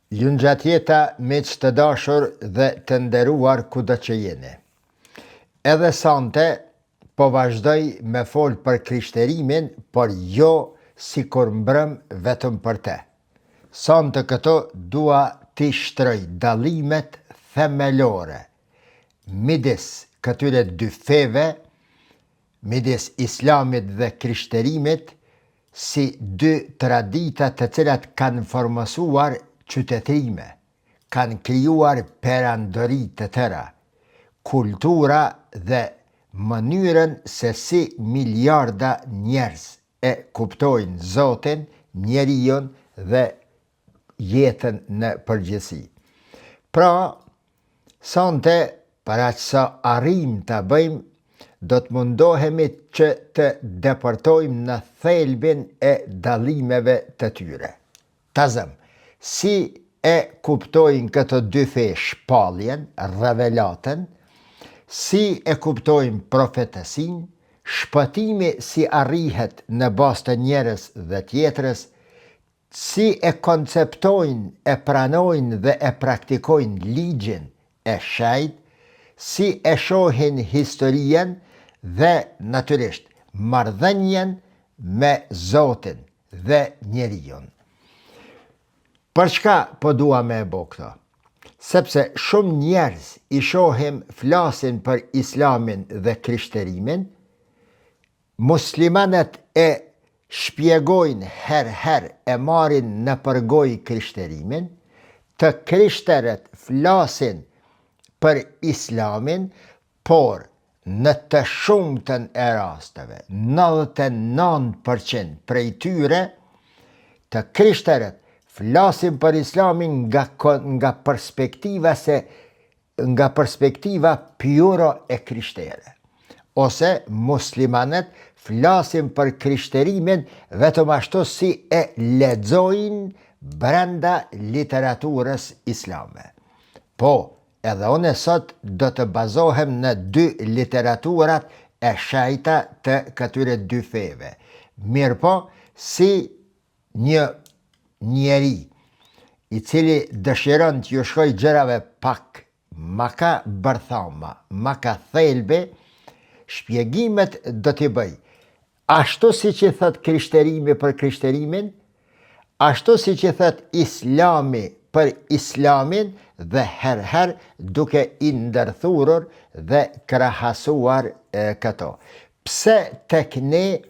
Ju ngjatjeta me që të dashur dhe të nderuar kudo që jeni. Edhe sante po vazhdoj me fol për krishterimin, por jo si kur mbrëm vetëm për te. Sante këto dua t'i shtroj dallimet themelore midis këtyre dy feve, midis islamit dhe krishterimit, si dy tradita të cilat kanë formasuar qytetrime, kanë krijuar perandori të tëra, kultura dhe mënyrën se si miliarda njerëz e kuptojnë Zotin, njeriun dhe jetën në përgjithësi. Pra, sonte, para që sa arrim të bëjmë, do të mundohemi që të depërtojmë në thelbin e dallimeve të tyre. Tazëm, si e kuptojnë këto dy fe shpalljen, revelatën, si e kuptojnë profetësin, shpëtimi si arrihet në bazë të njerës dhe tjetrës, si e konceptojnë, e pranojnë dhe e praktikojnë ligjin e shajt, si e shohin historien dhe natyrisht marrëdhënien me Zotin dhe njeriun. Për çka po dua me e bo këto? Sepse shumë njerëz i shohim flasin për islamin dhe krishterimin, muslimanët e shpjegojnë her e marrin në përgoj krishterimin, të krishterët flasin për islamin, por në të shumtën e rasteve, 99% prej tyre, të krishterët flasin për islamin nga perspektiva pjuro e krishtere. Ose muslimanët flasin për krishterimin vetëm ashtu si e lexojnë brenda literaturës islame. Po, edhe unë sot do të bazohem në dy literaturat e shajta të këtyre dy feve. Mirë po, si një njeri i cili dëshiron të ju shkoj gjërave pak maka bërthama, maka thelbe, shpjegimet do t'i bëj. Ashtu si që thët krishterimi për krishterimin, ashtu si që thët islami për islamin, dhe her duke i ndërthurur dhe krahasuar këto. Pse tek ne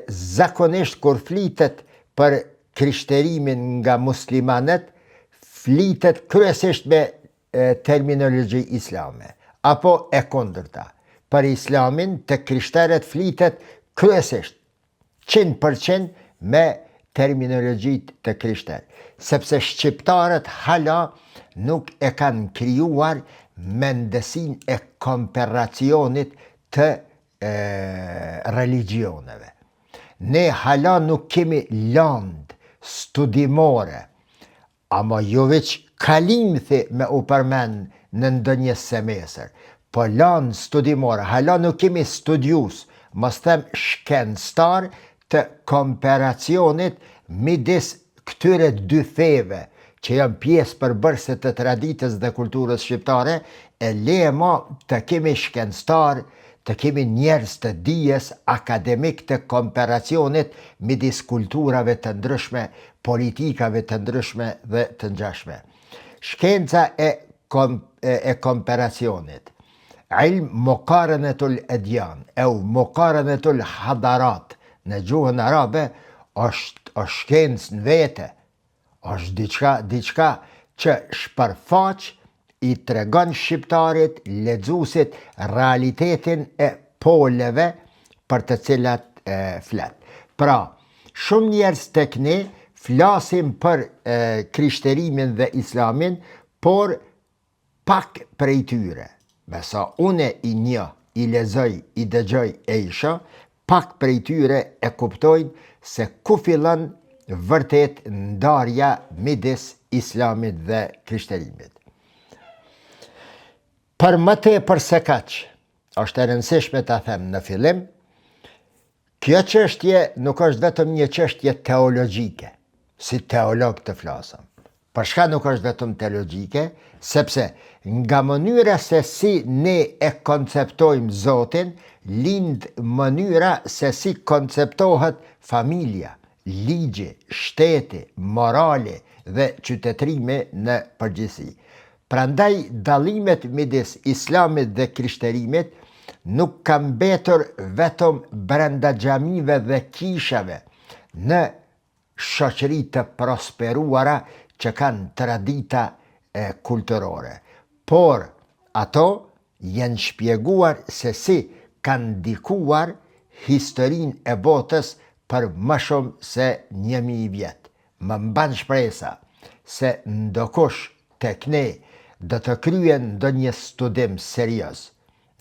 zakonisht kur flitet për krishterimin nga muslimanët, flitet kryesisht me terminologji islame, apo e kundërta. Për islamin të krishterët flitet kryesisht 100% me terminologjit të krishterë, sepse shqiptarët hala nuk e kanë krijuar mendesin e komparacionit të religioneve. Ne hala nuk kemi land studimore, ama jo veç kalimthi me u përmen në ndonjë semesër, po land studimore, hala nuk kemi studius, mos them shkencëtar të komparacionit midis këtyre dy feve që janë pjesë përbërëse të traditës dhe kulturës shqiptare, e lema të kemi shkencëtar, të kemi njerëz të dijes akademik të komparacionit midis kulturave të ndryshme, politikave të ndryshme dhe të ngjashme. Shkenca e komparacionit, ilm muqaranetul edyan, au muqaranetul hadarat, në gjuhën arabe, është shkencë në vete, është diçka që shpërfaq i tregon shqiptarit, lexuesit realitetin e poleve për të cilat flet. Pra, shumë njerëz tek ne flasin për krishterimin dhe islamin, por pak prej tyre, me sa une i një, i lexoj, i dëgjoj e isha, pak prej tyre e kuptojnë se ku fillon vërtet ndarja midis islamit dhe krishterimit. Për më tepër se kaq, është e rëndësishme ta them në fillim, kjo çështje nuk është vetëm një çështje teologjike, si teolog të flasëm, Për shka nuk është vetëm teologjike, sepse nga mënyra se si ne e konceptojmë Zotin, lind mënyra se si konceptohet familja, ligji, shteti, morale dhe qytetrimi në përgjithësi. Prandaj dallimet midis islamit dhe krishterimit nuk kanë mbetur vetëm brenda xhamive dhe kishave në shoqëri të prosperuara që kanë tradita kulturore, por ato janë shpjeguar se si kanë ndikuar historinë e botës për më shumë se 1000 vjet. Më mban shpresa se ndokush tek ne do të kryen ndonjë studim serioz,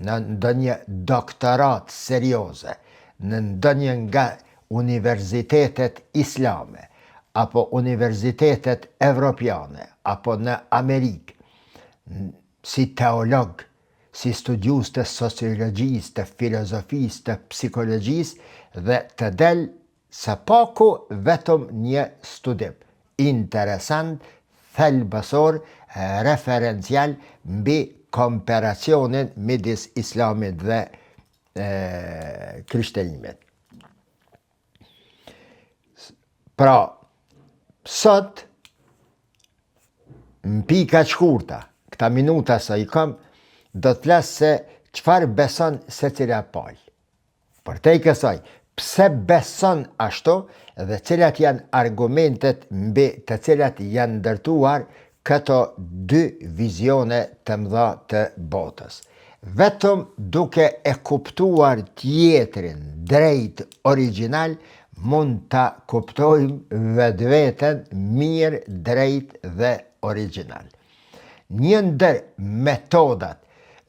në ndonjë doktorat serioze, në ndonjë nga universitetet islame, apo universitetet evropiane, apo në Amerikë, si teolog, si studius të sociologjisë, të filozofisë, të psikologjisë, dhe të del së paku vetëm një studim interesant, thelbësor, referencial mbi komparacionin midis islamit dhe krishterimit. Pra, sot, në pika shkurta, këta minuta sa i kam, do të flasë se qëfar beson se cila palë. Për te i kësaj, pse beson ashtu dhe cilat janë argumentet mbi të cilat janë ndërtuar këto dy vizione të mëdha të botës. Vetëm duke e kuptuar tjetrin drejt original, mund të kuptojmë vetveten mirë, drejt dhe original. Një ndër metodat,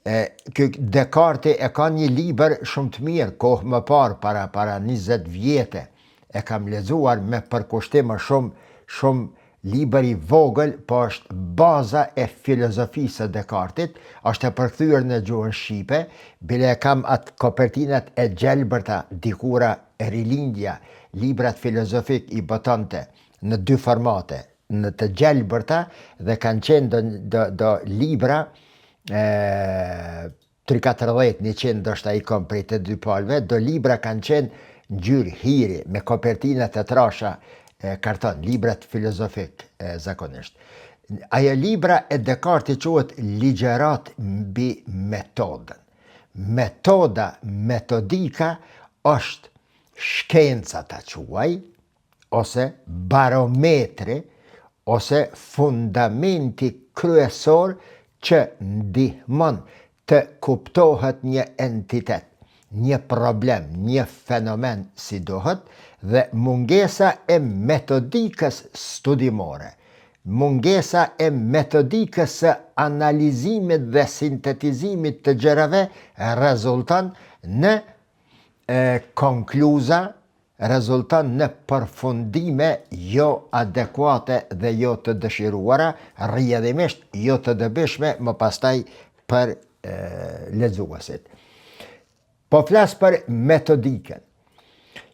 Descartes e ka një libër shumë të mirë, kohë më parë, para 20 vjete, e kam lexuar me përkushtim shumë libër i vogël, po është baza e filozofisë së Descartesit, është e përkthyer në gjuhën shqipe, bile e kam atë kopertinat e gjelbërta, dikura e rilindja, librat filozofik i botonte në dy formate, në të gjelbërta dhe kanë qenë do libra 3-4-100 do shta i kom prej të dy palve, do libra kanë qenë në gjyrë hiri, me kopertinat e trasha karton, librat filozofik zakonisht. Ajo libra e Descartes quhet Ligjerat mbi metodën. Metodika është shkenca ta quaj, ose barometri, ose fundamenti kryesor që ndihmon të kuptohet një entitet, një problem, një fenomen si dohet, dhe mungesa e metodikës studimore, mungesa e metodikës së analizimit dhe sintetizimit të gjërave rezulton në konkluza, rezulton në përfundime jo adekuate dhe jo të dëshiruara, rrjedhimisht jo të dobishme më pastaj për lexuesit. Po flas për metodikën.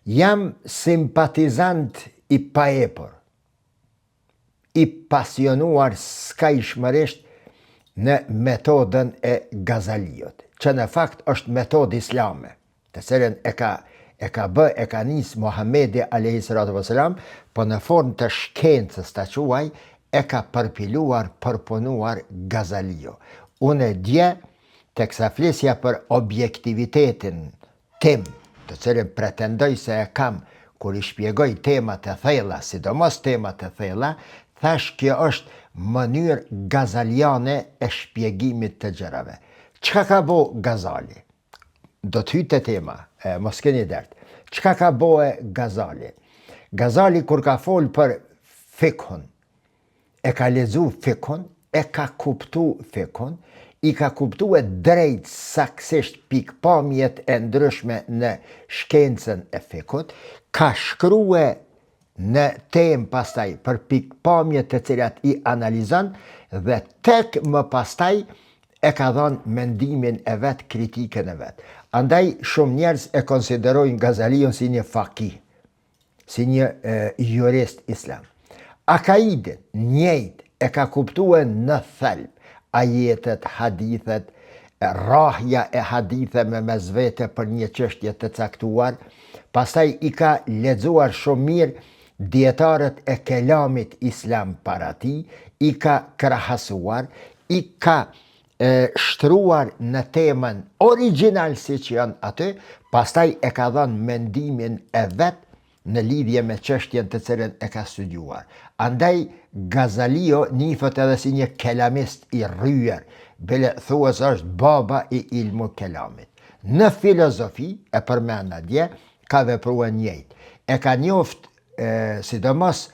Jam simpatizant i paepër, i pasionuar skajshmërisht në metodën e Gazaliut, që në fakt është metodë islame, të cilën e ka nis Muhamedi a.s. po në formë të shkencës të quaj, e ka përpiluar, përpunuar Gazaliu. Unë dje, teksa flisja për objektivitetin tim, të cilën pretendoj se e kam kur i shpjegoj temat e thella, sidomos temat e thella, thash kjo është mënyrë gazaliane e shpjegimit të gjërave. Çka ka bo Gazali? Do të hyjë te tema, mos keni dert. Çka ka boe Gazali? Gazali kur ka fol për fikhun, e ka lexu fikhun, e ka kuptu fikhun, i ka kuptu e drejt saksisht pikpamjet e ndryshme në shkencën e fikhut, ka shkrue në temë pastaj për pikpamjet të cilat i analizon dhe tek më pastaj e ka dhënë mendimin e vet, kritikën e vet. Andaj shumë njerëz e konsiderojnë Gazaliun si një fakih, si një jurist islam. akaidin, njejt, e ka kuptue në thelb, ajetet, hadithet, rahja e haditheve me zvete për një çështje të caktuar, pastaj i ka lexuar shumë mirë dietarët e kelamit islam para tij, i ka krahasuar, i ka shtruar në temën original si që janë aty, pastaj e ka dhënë mendimin e vet në lidhje me çështjen të cilën e ka studiuar. Andaj Gazalio nifët edhe si një kelamist i rryer, bile thuhet është baba i ilmu kelamit. Në filozofi, e përmend atje, ka vepruar njëjtë. E ka njoft sidomos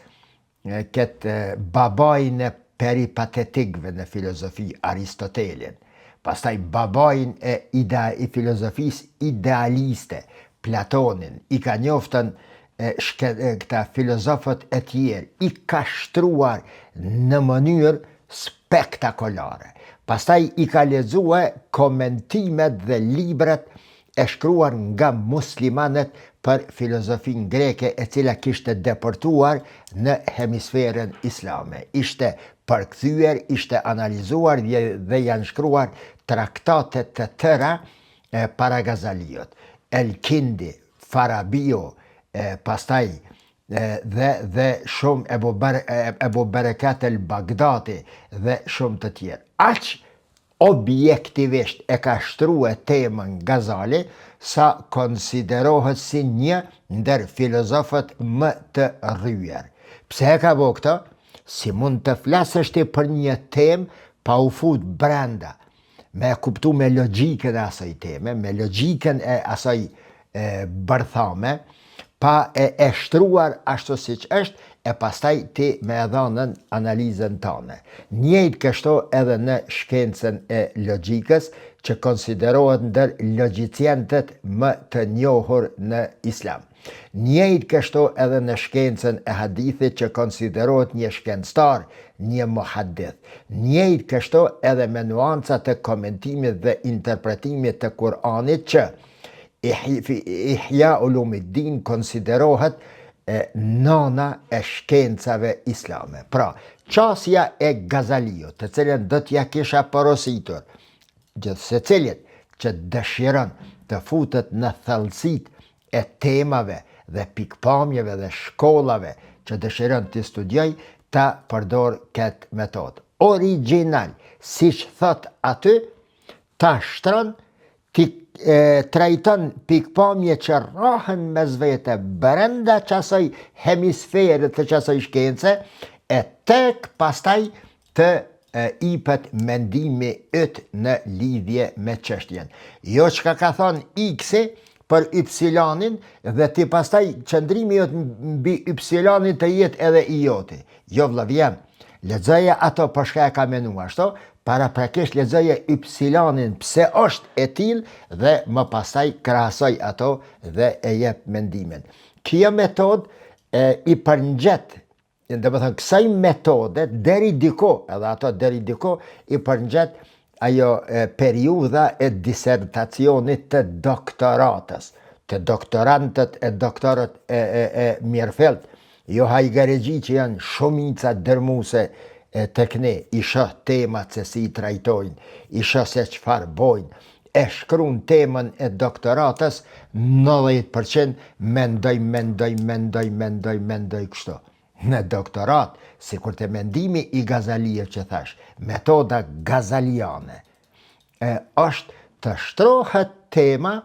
këtë babain e peripatetikëve në filozofi, Aristotelin. Pastaj babain i filozofisë idealiste, Platonin. I ka njoftën këta filozofët e tjerë, i ka shtruar në mënyrë spektakolare. Pastaj i ka lexuar komentimet dhe librat e shkruar nga muslimanët për filozofin greke, e cila kishte deportuar në hemisferën islame. Ishte përkthyer, ishte analizuar dhe janë shkruar traktate të tëra para Gazaliot. El-Kindi, Farabio, pastaj dhe shumë Ebu Berekat el-Bagdati dhe shumë të tjerë. Aq objektivisht e ka shtruar temën Gazali sa konsiderohet si një ndër filozofët më të rryer. Pse e ka bëu këtë? Si mund të flasësh ti për një temë pa u fut brenda, me kuptu me logjikën e asaj teme, me logjikën e asaj bërthame, pa e shtruar ashtu siç është, e pastaj ti me e dhënën analizën tënde. Njëjtë kështu edhe në shkencën e logjikës, që konsiderohet ndër logjicientët më të njohur në islam. Njëjtë kështu edhe në shkencën e hadithit, që konsiderohet një shkencëtar, një muhaddith. Njëjtë kështu edhe me nuanca të komentimit dhe interpretimit të Kur'anit, që Ihya Ulumuddin konsiderohet nana e shkencave islame. Pra, qasja e Gazaliut, të cilën do t'ja kisha porositur gjithsecilit që dëshiron të futet në thellësitë e temave dhe pikpamjeve dhe shkollave që dëshiron të studioj, ta përdor këtë metodë. Original, siç thot aty, ta shtron, ti trajton pikpamje që rrohen mes vete brenda qasaj hemisferë të qasaj shkence, e tek pastaj të ipet mendimi yt në lidhje me çështjen. Jo çka ka thonë X-i për Y-in dhe ti pastaj qëndrimi jot mbi Y-in të jetë edhe i joti. Jo vëllai, lexoja ato për shka e ka menuar ashtu, para prakisht lexoja Y-in pse është e tillë dhe më pastaj krahasoj ato dhe e jep mendimin. Kjo metodë i përngjet, dhe më thënë, kësaj metode deri diko, edhe ato deri diko, i përngjet ajo periudha e disertacionit të doktoratës, të doktorantët e doktorët e Mirfelt, jo hajgaregji që janë shumica dërmuse të këne, i shoh temat se si i trajtojnë, i shoh se çfarë bojnë, e shkruan temën e doktoratës, 90% mendoj kështu. Në doktorat, si kur të mendimi i Gazaliut që thash, metoda gazaliane, është të shtrohet tema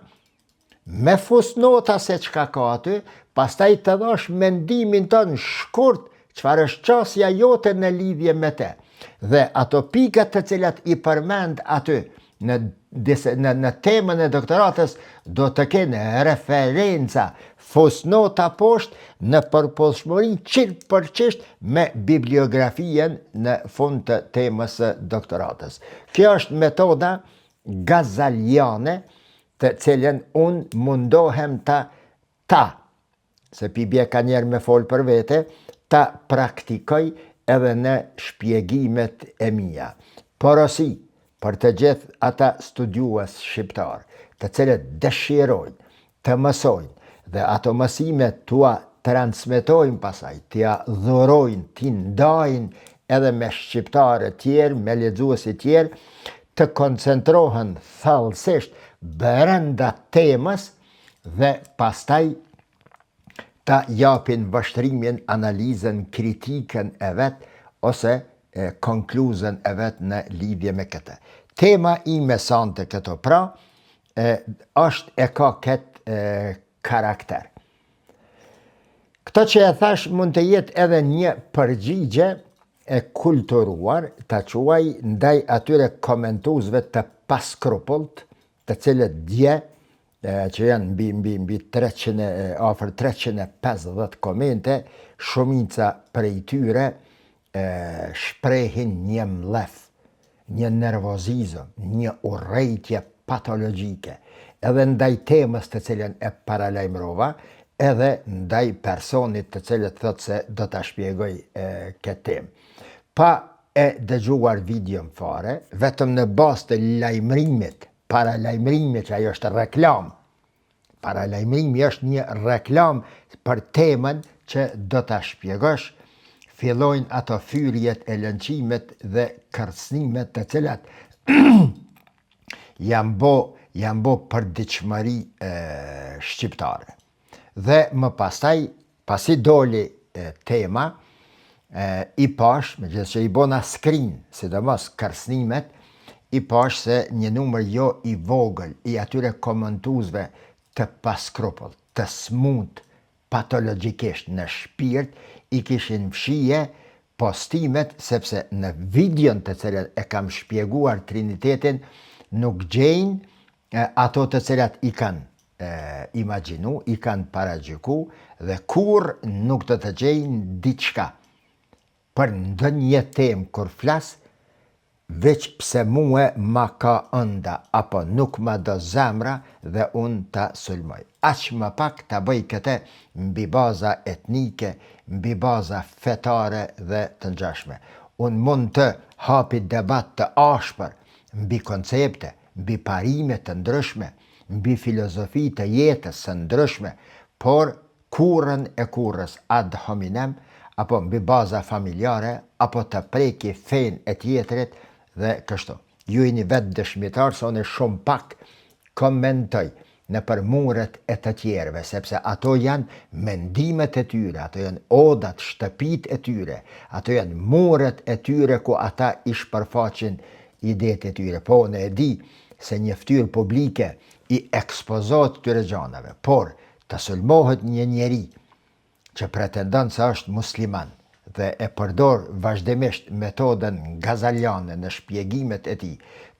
me fusnota se çka ka aty, pastaj të dhash mendimin tënë shkurt, çfarë është qasja jote në lidhje me te. Dhe ato pikat të cilat i përmend aty në temën e doktoratës, do të kenë referenca, fusnota poshtë në përputhshmëri 100% me bibliografien në fund të temës së doktoratës. Kjo është metoda gazaliane, të cilën unë mundohem se pi bje ka njerë me folë për vete, ta praktikoj edhe në shpjegimet e mia. Porosi për të gjithë ata studiues shqiptar, të cilët dëshirojnë të mësojnë dhe ato mësime tua transmetojnë pasaj, t'ja dhurojnë, t'i ndajnë edhe me shqiptarë tjerë, me lexuesi tjerë, të koncentrohen thellësisht brenda temës dhe pastaj ta japin vështrimin, analizën, kritikën e vetë ose konkluzën e vetë në lidhje me këtë. Tema ime sante këto pra, është e ka këtë karakter. Këto që e thash mund të jetë edhe një përgjigje e kulturuar, të quaj ndaj atyre komentuzve të paskrupullt, të cilët dje, që janë mbi 300, afër 350 komente, shumica prej tyre shprehin një mlef, një nervozizëm, një urrejtje patologjike, edhe ndaj temës të cilën e paralajmërova, edhe ndaj personit të cilët thotë se do ta shpjegoj këtë temë. Pa e dëgjuar videon fare, vetëm në bazë të lajmërimit, paralajmërimit që ajo është reklam. Paralajmërimi është një reklam për temën që do ta shpjegosh. Fillojnë ato fyrjet e lënçimet dhe kërcënimet të cilat janë bo për diçmëri shqiptare. Dhe më pastaj, pasi doli tema, i pash, me gjithë që i bona screen, sidomos kërcënimet, i pash se një numër jo i vogël i atyre komentuzve të paskrupull, të smut, patologjikisht në shpirt, i kishin fshije postimet, sepse në videon të cilat e kam shpjeguar Trinitetin, nuk gjejnë ato të cilat i kanë imagjinu, i kanë paragjyku, dhe kur nuk do të gjejnë diçka për ndonjë temë kur flas, veç pse mua ma ka ënda, apo nuk ma do zemra dhe unë ta sulmoj. Aq më pak ta bëj këtë mbi baza etnike, mbi baza fetare dhe të ngjashme. Unë mund të hapi debat të ashpër mbi koncepte, mbi parime të ndryshme, mbi filozofi të jetës së ndryshme, por kurrën e kurrës ad hominem, apo mbi baza familjare, apo të preki fen e tjetrit, dhe kështu. Ju jeni vetë dëshmitar se unë shumë pak komentoj në për muret e të tjerëve, sepse ato janë mendimet e tyre, ato janë odat, shtëpit e tyre, ato janë muret e tyre ku ata i shpërfaqin idetë e tyre. Po, unë e di se një ftyrë publike i ekspozot tyre gjanave, por të sulmohet një njeri që pretendon se është musliman, dhe e përdor vazhdimisht metodën gazaliane në shpjegimet e tij,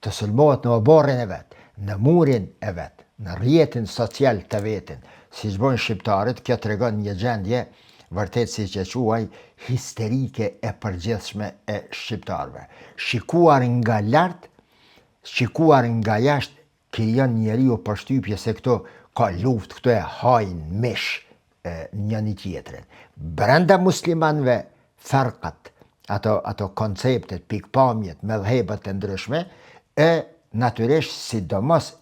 të sulmohet në oborrin e vet, në murin e vet, në rrjetin social të vetin, siç bën shqiptarët, kjo tregon një gjendje vërtet siç e quaj histerike e përgjithshme e shqiptarëve. Shikuar nga lart, shikuar nga jashtë, krijon njeriu përshtypje se këto ka luftë, këto e hajnë mish njëri tjetrin. Brenda muslimanëve farkat, ato konceptet, pikpamjet, medhhebat e ndryshme, e natyrisht sidomos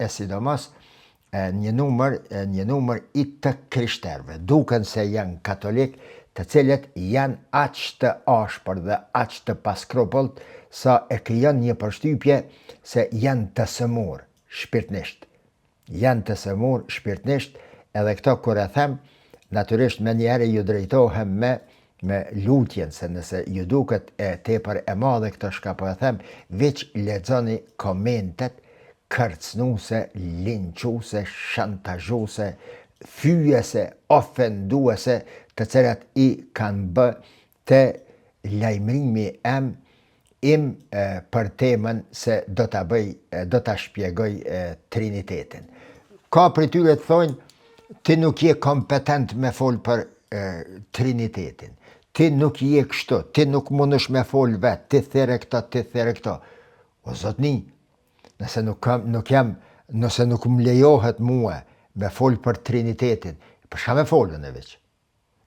një numër i të krishterëve, duken se janë katolik, të cilët janë aq të ashpër dhe aq të paskrupullt sa e krijon një përshtypje se janë të sëmur shpirtnisht. Janë të sëmur shpirtnisht, edhe këto kur e them, natyrisht me njerë ju drejtohem me lutjen, se nëse ju duket e tepër e madhe këto shka po e them, veç lexoni komentet kërcnuse, linçuse, shantazhuese, fyese, ofenduese, të cilat i kanë bë të lajmërimi im për temën se do ta shpjegoj Trinitetin. Ka prej tyre të thonë, ti nuk je kompetent me fol për Trinitetin, ti nuk je kështu, ti nuk mundesh me fol vetë, ti there këto. O zotni, nëse nuk më lejohet mua me fol për Trinitetin, për shka me folën e veç?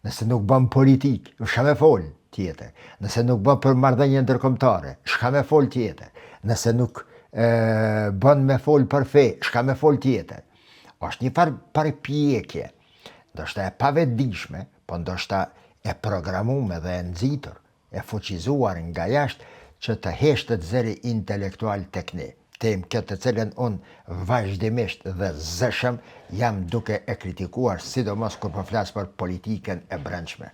Nëse nuk bën politik, shka me fol tjetër? Nëse nuk bën për marrëdhënie ndërkombëtare, shka me fol tjetër? Nëse nuk bën me fol për fe, shka me fol tjetër? Është një farë përpjekje, ndoshta e pavetdijshme, po ndoshta e programuar dhe e nxitur, e fuqizuar nga jashtë që të heshtet zëri intelektual tek ne. Temë këtë të cilën unë vazhdimisht dhe zëshëm jam duke e kritikuar, sidomos kur po flas për politikën e brendshme.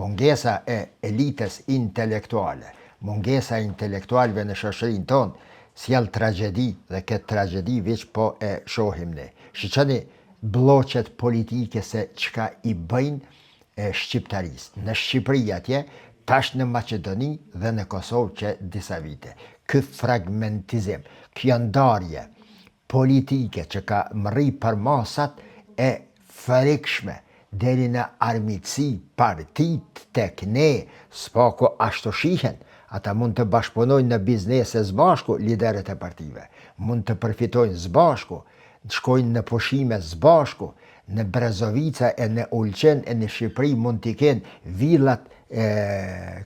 Mungesa e elitës intelektuale, mungesa e intelektualëve në shoqërinë tonë sjell tragjedi dhe këtë tragjedi veç po e shohim ne. Shiqoni bloqet politike se çka i bëjnë shqiptarisë. Në Shqipëri atje, tash në Maqedoni dhe në Kosovë që disa vite. Ky fragmentizim, kjo ndarje politike që ka mri për masat e frikshme deri në armiqësi partit tek ne, s'pako ashtu shihen. Ata mund të bashkëpunojnë në biznese zbashku, liderët e partive. Mund të përfitojnë zbashku, shkojnë në pushime zbashku, në Brezovica e në Ulqen e në Shqipëri mund t'i kenë villat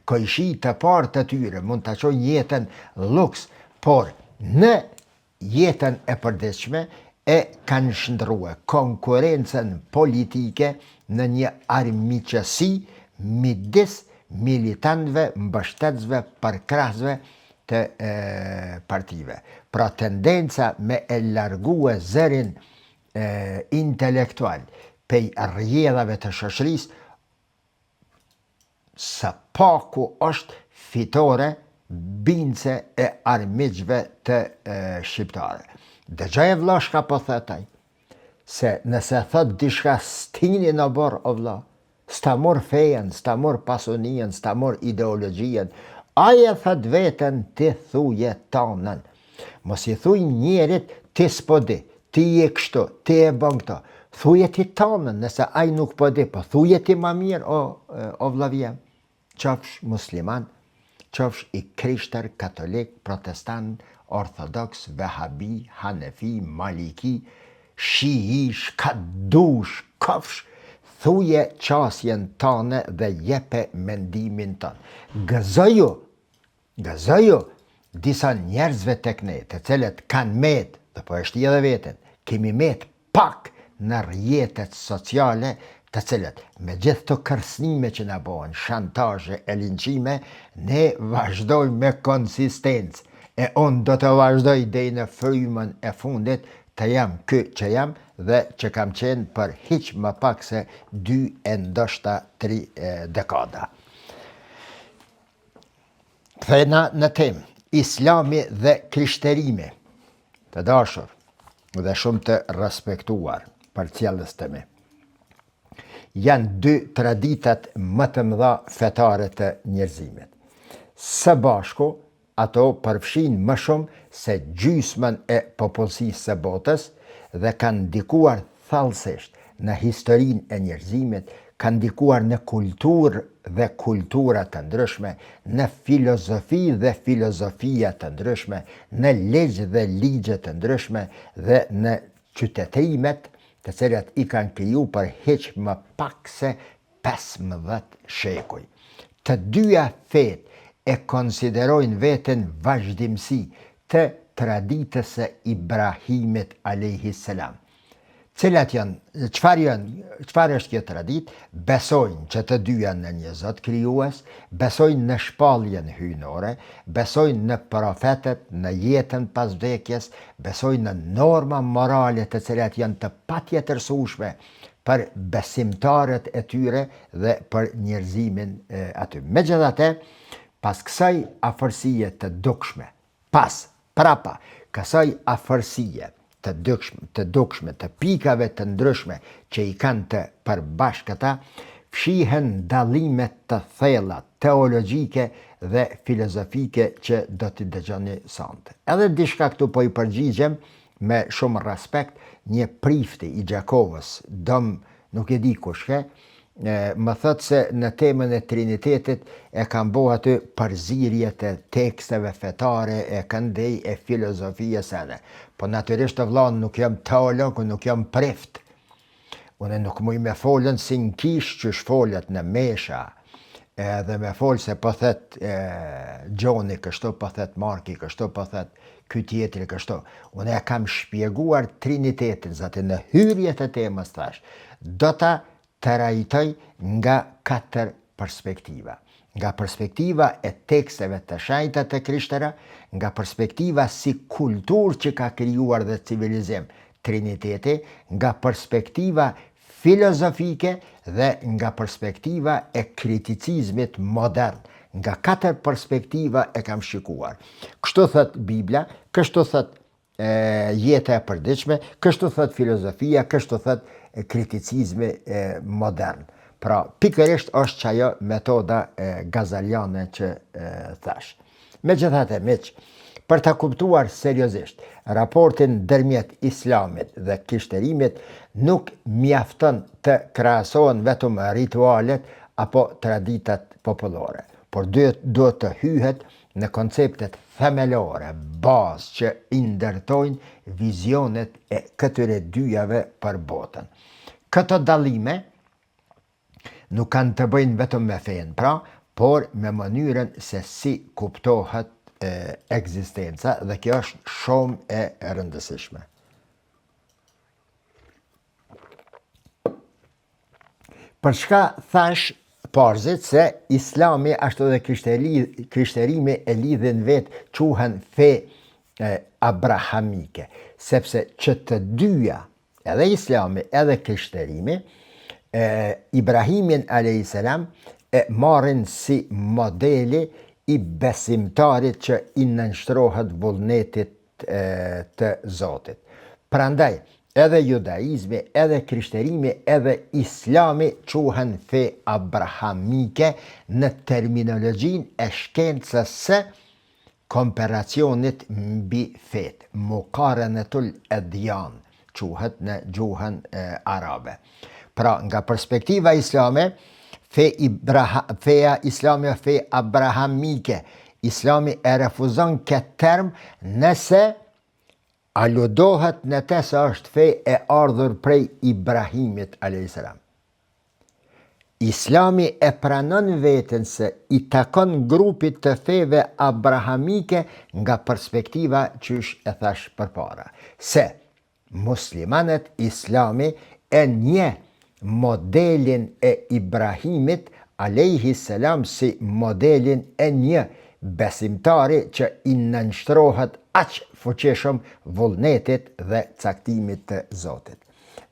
kojshi të parë të tyre, mund të qojnë jetën luks, por në jetën e përditshme e kanë shndrua konkurencën politike në një armiqësi midis militantëve, mbështetësve, përkrahësve të partive. Pra tendenca me e largue zërin intelektual pej rrjedhave të shoqërisë sa paku është fitore bince e armiqve të shqiptare. Dëgjoj vëlla shka po thëtaj, se nëse thot dishka stini në borë o vëlla, s'ta mor fejen, s'ta mor pasunien, s'ta mor ideologjien, aje thët vetën ti thuje tanën. Mos i thuj njerit ti s'po di, ti je kështu, ti e bën këto. Thuje ti tanën, nëse aj nuk po di, po thuje ti ma mirë o vëllavjem. Qofsh musliman, qofsh i krishtër, katolik, protestant, ortodoks, vehabi, hanefi, maliki, shii, shkadush, kofsh, thuje qasjen tane dhe jepe mendimin tanë. Gëzoju disa njerëzve tek ne, të cilët kanë met, dhe po eshti edhe veten, kemi met pak në rjetet sociale, të cilët me gjithë të kërsnime që na bëhen, shantazhe e linçime, ne vazhdojmë me konsistencë. E unë do të vazhdoj deri në frymën e fundit të jam ky që jam dhe që kam qenë për hiq më pak se 2 e ndoshta 3 dekada. Kthehena në temë, Islami dhe krishterimi, të dashur dhe shumë të respektuar për cjellës të mi. Janë 2 traditat më të mëdha fetare të njerëzimit. Së bashku, ato përfshin më shumë se gjysmën e popullsisë së botës dhe kanë ndikuar thellësisht në historinë e njerëzimit, kanë ndikuar në kulturë dhe kultura të ndryshme, në filozofi dhe filozofia të ndryshme, në ligj dhe ligje të ndryshme dhe në qytetrimet të cilat i kanë kriju për hiq më pak se 15 shekuj. Të dyja fet e konsiderojnë veten vazhdimsi të traditës së Ibrahimit a.s. Cilat janë, çfarë është kjo tradit? Besojnë që të dyja në një Zot krijues, besojnë në shpalljen hyjnore, besojnë në profetet, në jetën pas vdekjes, besojnë në norma morale të cilat janë të patjetërsueshme për besimtarët e tyre dhe për njerëzimin aty. Megjithatë, pas kësaj afërsie të dukshme, kësaj afërsie të dukshme, të pikave të ndryshme që i kanë të përbashkëta, fshihen dallimet të thella teologjike dhe filozofike që do t'i dëgjoni sonte. Edhe diçka këtu po i përgjigjem me shumë respekt një prifti i Gjakovës, nuk e di kushke, më thëtë se në temën e Trinitetit e kanë bo aty përzirje të teksteve fetare, e këndej e filozofia sene. Po natyrisht të vlanë nuk jam teolog, nuk jam prift. Unë nuk muj me folën si në kish që shfolët në mesha, dhe me folë se po thet Gjoni kështu, po thet Marki kështu, po thet ky tjetri kështu. Unë e kam shpjeguar Trinitetin, zate në hyrjet e temës thash, do ta trajtoj nga 4 perspektiva. Nga perspektiva e teksteve të shenjta të Krishtera, nga perspektiva si kulturë që ka krijuar dhe civilizim Triniteti, nga perspektiva filozofike dhe nga perspektiva e kriticizmit modern. Nga 4 perspektiva e kam shikuar. Kështu thot Biblia, kështu thot jeta e përditshme, kështu thot filozofia, kështu thot kriticizmi modern. Pra, pikërisht është që ajo metoda gazaliane që thash. Megjithatë, miq, për ta kuptuar seriozisht raportin ndërmjet islamit dhe krishterimit, nuk mjafton të krahasohen vetëm ritualet apo traditat popullore, por duhet të hyhet në konceptet themelore, bazë që i ndërtojnë vizionet e këtyre dyjave për botën. Këto dallime nuk kanë të bëjnë vetëm me fenë, pra, por me mënyrën se si kuptohet ekzistenca, dhe kjo është shumë e rëndësishme. Për çka thash parzit se islami ashtu dhe krishterimi e lidhin vetë quhen fe abrahamike, sepse që të dyja, edhe islami edhe krishterimi, Ibrahimin a.s. e marrin si modeli i besimtarit që i nënshtrohet vullnetit të Zotit. Prandaj, edhe judaizmi, edhe krishterimi, edhe islami quhen fe abrahamike në terminologjin e shkencës së komparacionit mbi fet. Muqaranetul edyan quhet në gjuhën arabe. Pra, nga perspektiva islame, feja islami fe abrahamike, islami e refuzon këtë term nëse aludohet në të se është fe e ardhur prej Ibrahimit a.s. Islami e pranon veten se i takon grupit të feve abrahamike nga perspektiva qysh e thash përpara, se muslimanët islami e nje modelin e Ibrahimit a.s. si modelin e një besimtari që i nënshtrohet aq fuqishëm vullnetit dhe caktimit të Zotit.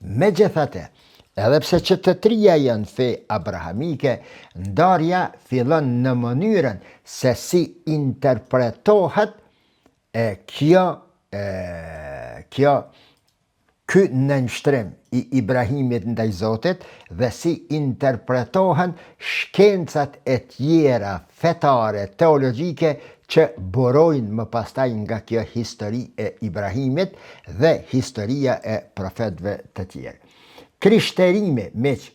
Megjithatë, edhe pse që të trija janë fe abrahamike, ndarja fillon në mënyrën se si interpretohet ky nënshtrim i Ibrahimit ndaj Zotit dhe si interpretohen shkencat e tjera fetare, teologjike që burojnë më pastaj nga kjo histori e Ibrahimit dhe historia e profetëve të tjerë. Krishterimi, miq,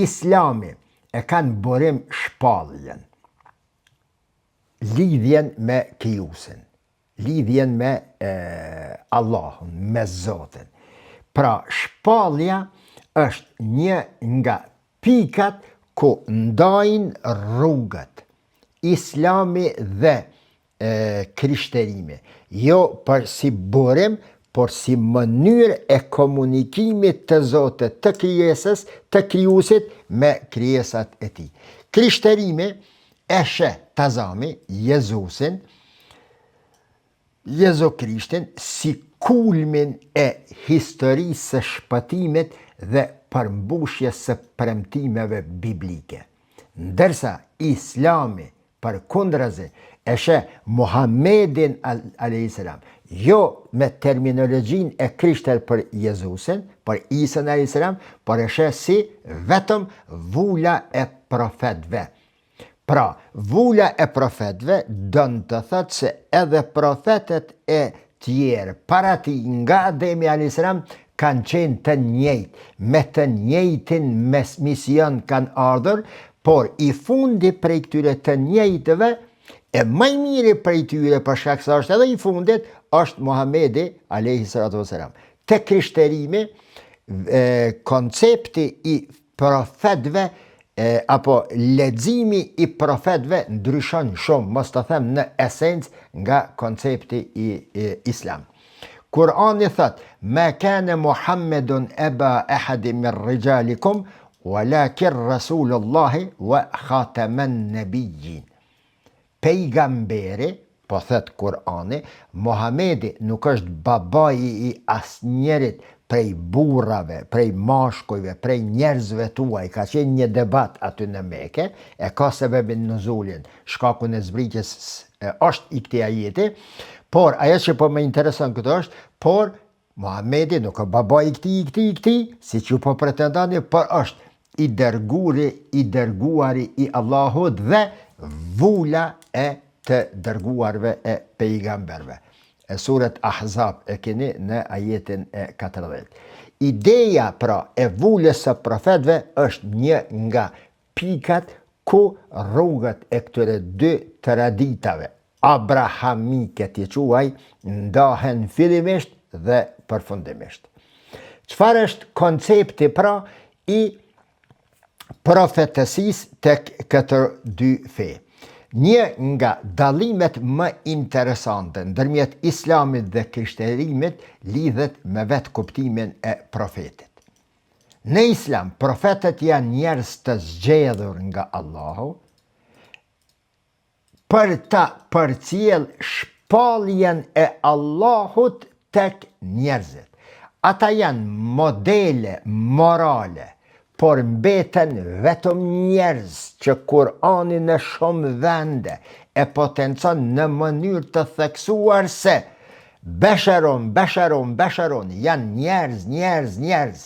islami e kanë burim shpalljen, lidhjen me krijuesin, lidhjen me Allahun, me Zotin. Pra, shpallja është një nga pikat ku ndajnë rrugët islami dhe krishterimi, jo për si burim, por si mënyrë e komunikimit të Zotit, të krijesës, të krijuesit me krijesat e tij. Krishterimi e sheh tazami Jezusin, Jezu Krishtin, si kulmin e historisë së shpëtimit dhe përmbushjes së premtimeve biblike. Ndërsa islami përkundrazi e sheh Muhammedin a.s. jo me terminologjin e Krishter për Jezusin, për Isën a.s., por e sheh si vetëm vula e profetëve. Pra, vula e profetëve dënë të thëtë se edhe profetet e tjerë para ti nga Ademi a.s. kanë qenë të njëjtë, me të njëjtin mision kanë ardhur, por i fundi prej këtyre të njëjtëve, e më i miri prej tyre për shkak se është edhe i fundit, është Muhamedi a.s. Te krishterimi, koncepti i profetëve apo leximi i profetëve ndryshon shumë, mos të them në esencë, nga koncepti i islam. Kurani thot, ma kana Muhammedun aba ahadi min rijalikum, walakin Rasulullahi wa khataman nabiyyin. Pejgamberi, po thot Kurani, Muhamedi nuk është babai i asnjërit prej burrave, prej mashkujve, prej njerëzve tuaj. Ka qenë një debat aty në Mekë, e ka sebebin nuzulin, shkakun e zbritjes është i këtij ajeti, por ajo që po më intereson këto është, por Muhamedi nuk është babai i këtij, siç ju po pretendoni, por është i dërguari i Allahut dhe vula e të dërguarve e pejgamberve. E suret Ahzab e keni në ajetin e 40. Ideja pra e vulës së profetëve është një nga pikat ku rrugët e këtyre dy traditave abrahamike t'i quaj ndahen fillimisht dhe përfundimisht. Çfarë është koncepti pra i profetësisë tek këto dy fe? Një nga dallimet më interesante ndërmjet islamit dhe krishterimit lidhet me vetë kuptimin e profetit. Në islam, profetet janë njerëz të zgjedhur nga Allahu për ta përcjell shpalljen e Allahut tek njerëzit. Ata janë modele morale, por mbeten vetëm njerëz që Kurani në shumë vende e potencon në mënyrë të theksuar se besharon, janë njerëz,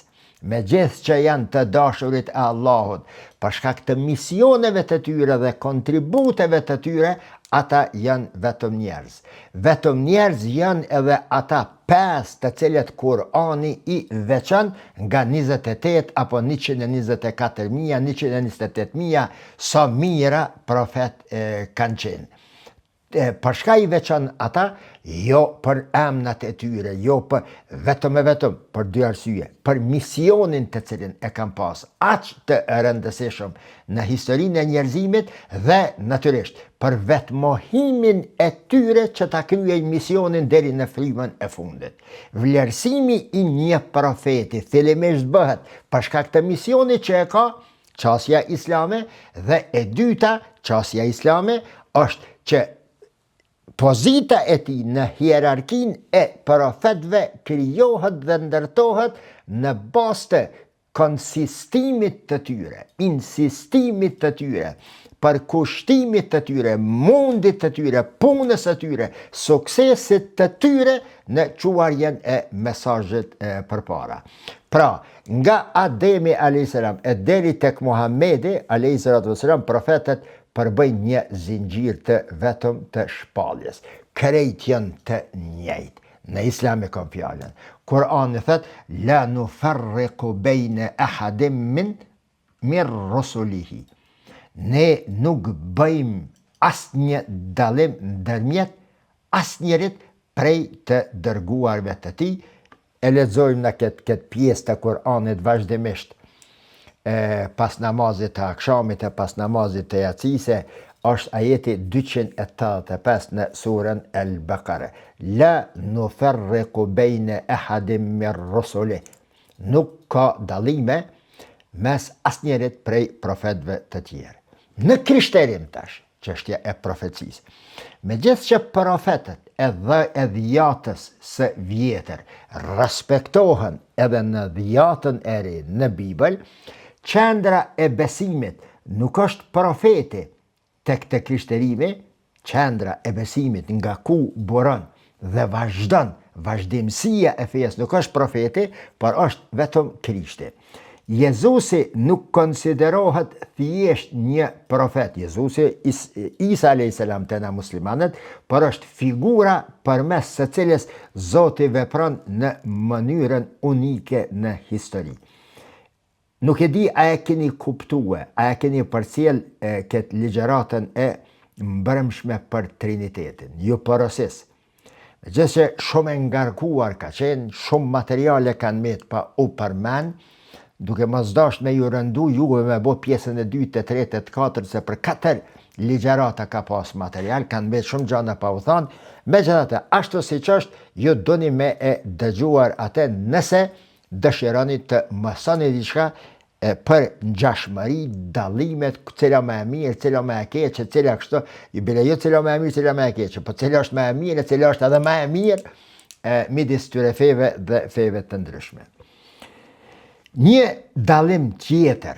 me gjithë që janë të dashurit e Allahut, për shkak të misioneve të tyre dhe kontributeve të tyre, ata janë vetëm njerëz. Vetëm njerëz janë edhe ata 5 të cilët Kurani i veçon nga 28 apo 124.000, 128.000 sa mira profet kanë qenë. Për shka i veçon ata, jo për emnat e tyre, jo për vetëm për dy arsye, për misionin të cilin e kam pas, aq të rëndësishëm në historinë e njerëzimit dhe natyrisht për vetmohimin e tyre që ta kryej misionin deri në frymën e fundit. Vlerësimi i një profeti fillimisht bëhet për shkak të misionit që e ka, qasja islame, dhe e dyta, qasja islame, është që pozita e tij në hierarkin e profetëve krijohet dhe ndërtohet në bazë të konsistimit të tyre, insistimit të tyre, përkushtimit të tyre, mundit të tyre, punës të tyre, suksesit të tyre në quarjen e mesazhit përpara. Pra, nga Ademi a.s. e deri tek Muhamedi a.s. profetët përbëjnë një zinxhir të vetëm të shpalljes. Krejt janë të njëjtë. Në islam e kam fjallën. Kurani thot, la nufarriqu bejne ahadim min rusulihi. Ne nuk bëjmë asnjë dallim ndërmjet asnjërit prej të dërguarve të tij. E lexojmë në këtë pjesë të Kuranit vazhdimisht. Pas namazit të akshamit e pas namazit të yacise, është ajeti 285 në surën El-Baqara. La nufarriqu bejne ahadim min rusulihi. Nuk ka dallime mes asnjërit prej profetëve të tjerë. Në krishterim tash, çështja e profecisë. Megjithëse që profetët e dhjatës së vjetër respektohen edhe në dhjatën e re në Bibël, qendra e besimit nuk është profeti tek të krishterimi, qendra e besimit nga ku buron dhe vazhdon, vazhdimësia e fesë nuk është profeti, por është vetëm Krishti. Jezusi nuk konsiderohet thjesht një profet. Jezusi, Isa a.s. të na muslimanët, por është figura përmes së cilës Zoti vepron në mënyrën unike në histori. Nuk e di a e keni kuptue, a e keni përcjell këtë ligjëratën e mbrëmshme për Trinitetin. Ju porosis. Megjithëse shumë e ngarkuar ka qenë, shumë materiale kanë met pa u përmend, duke mos dash me ju rëndu juve me bo pjesën e 2, të 3, të 4, se për 4 ligjerata ka pas material, kanë mbetë shumë gjana pa u thanë, megjithatë, ashtu siç është, ju doni me e dëgjuar atë nëse dëshironi të mësoni diçka për ngjashmëri, dallimet, cila më e mirë, cila më e keqe, cila kështu, ju bile jo cila më e mirë, cila më e keqe, po cila është më e mirë, cila është edhe më e mirë midis tyre feve dhe feve të ndryshme. Një dallim tjetër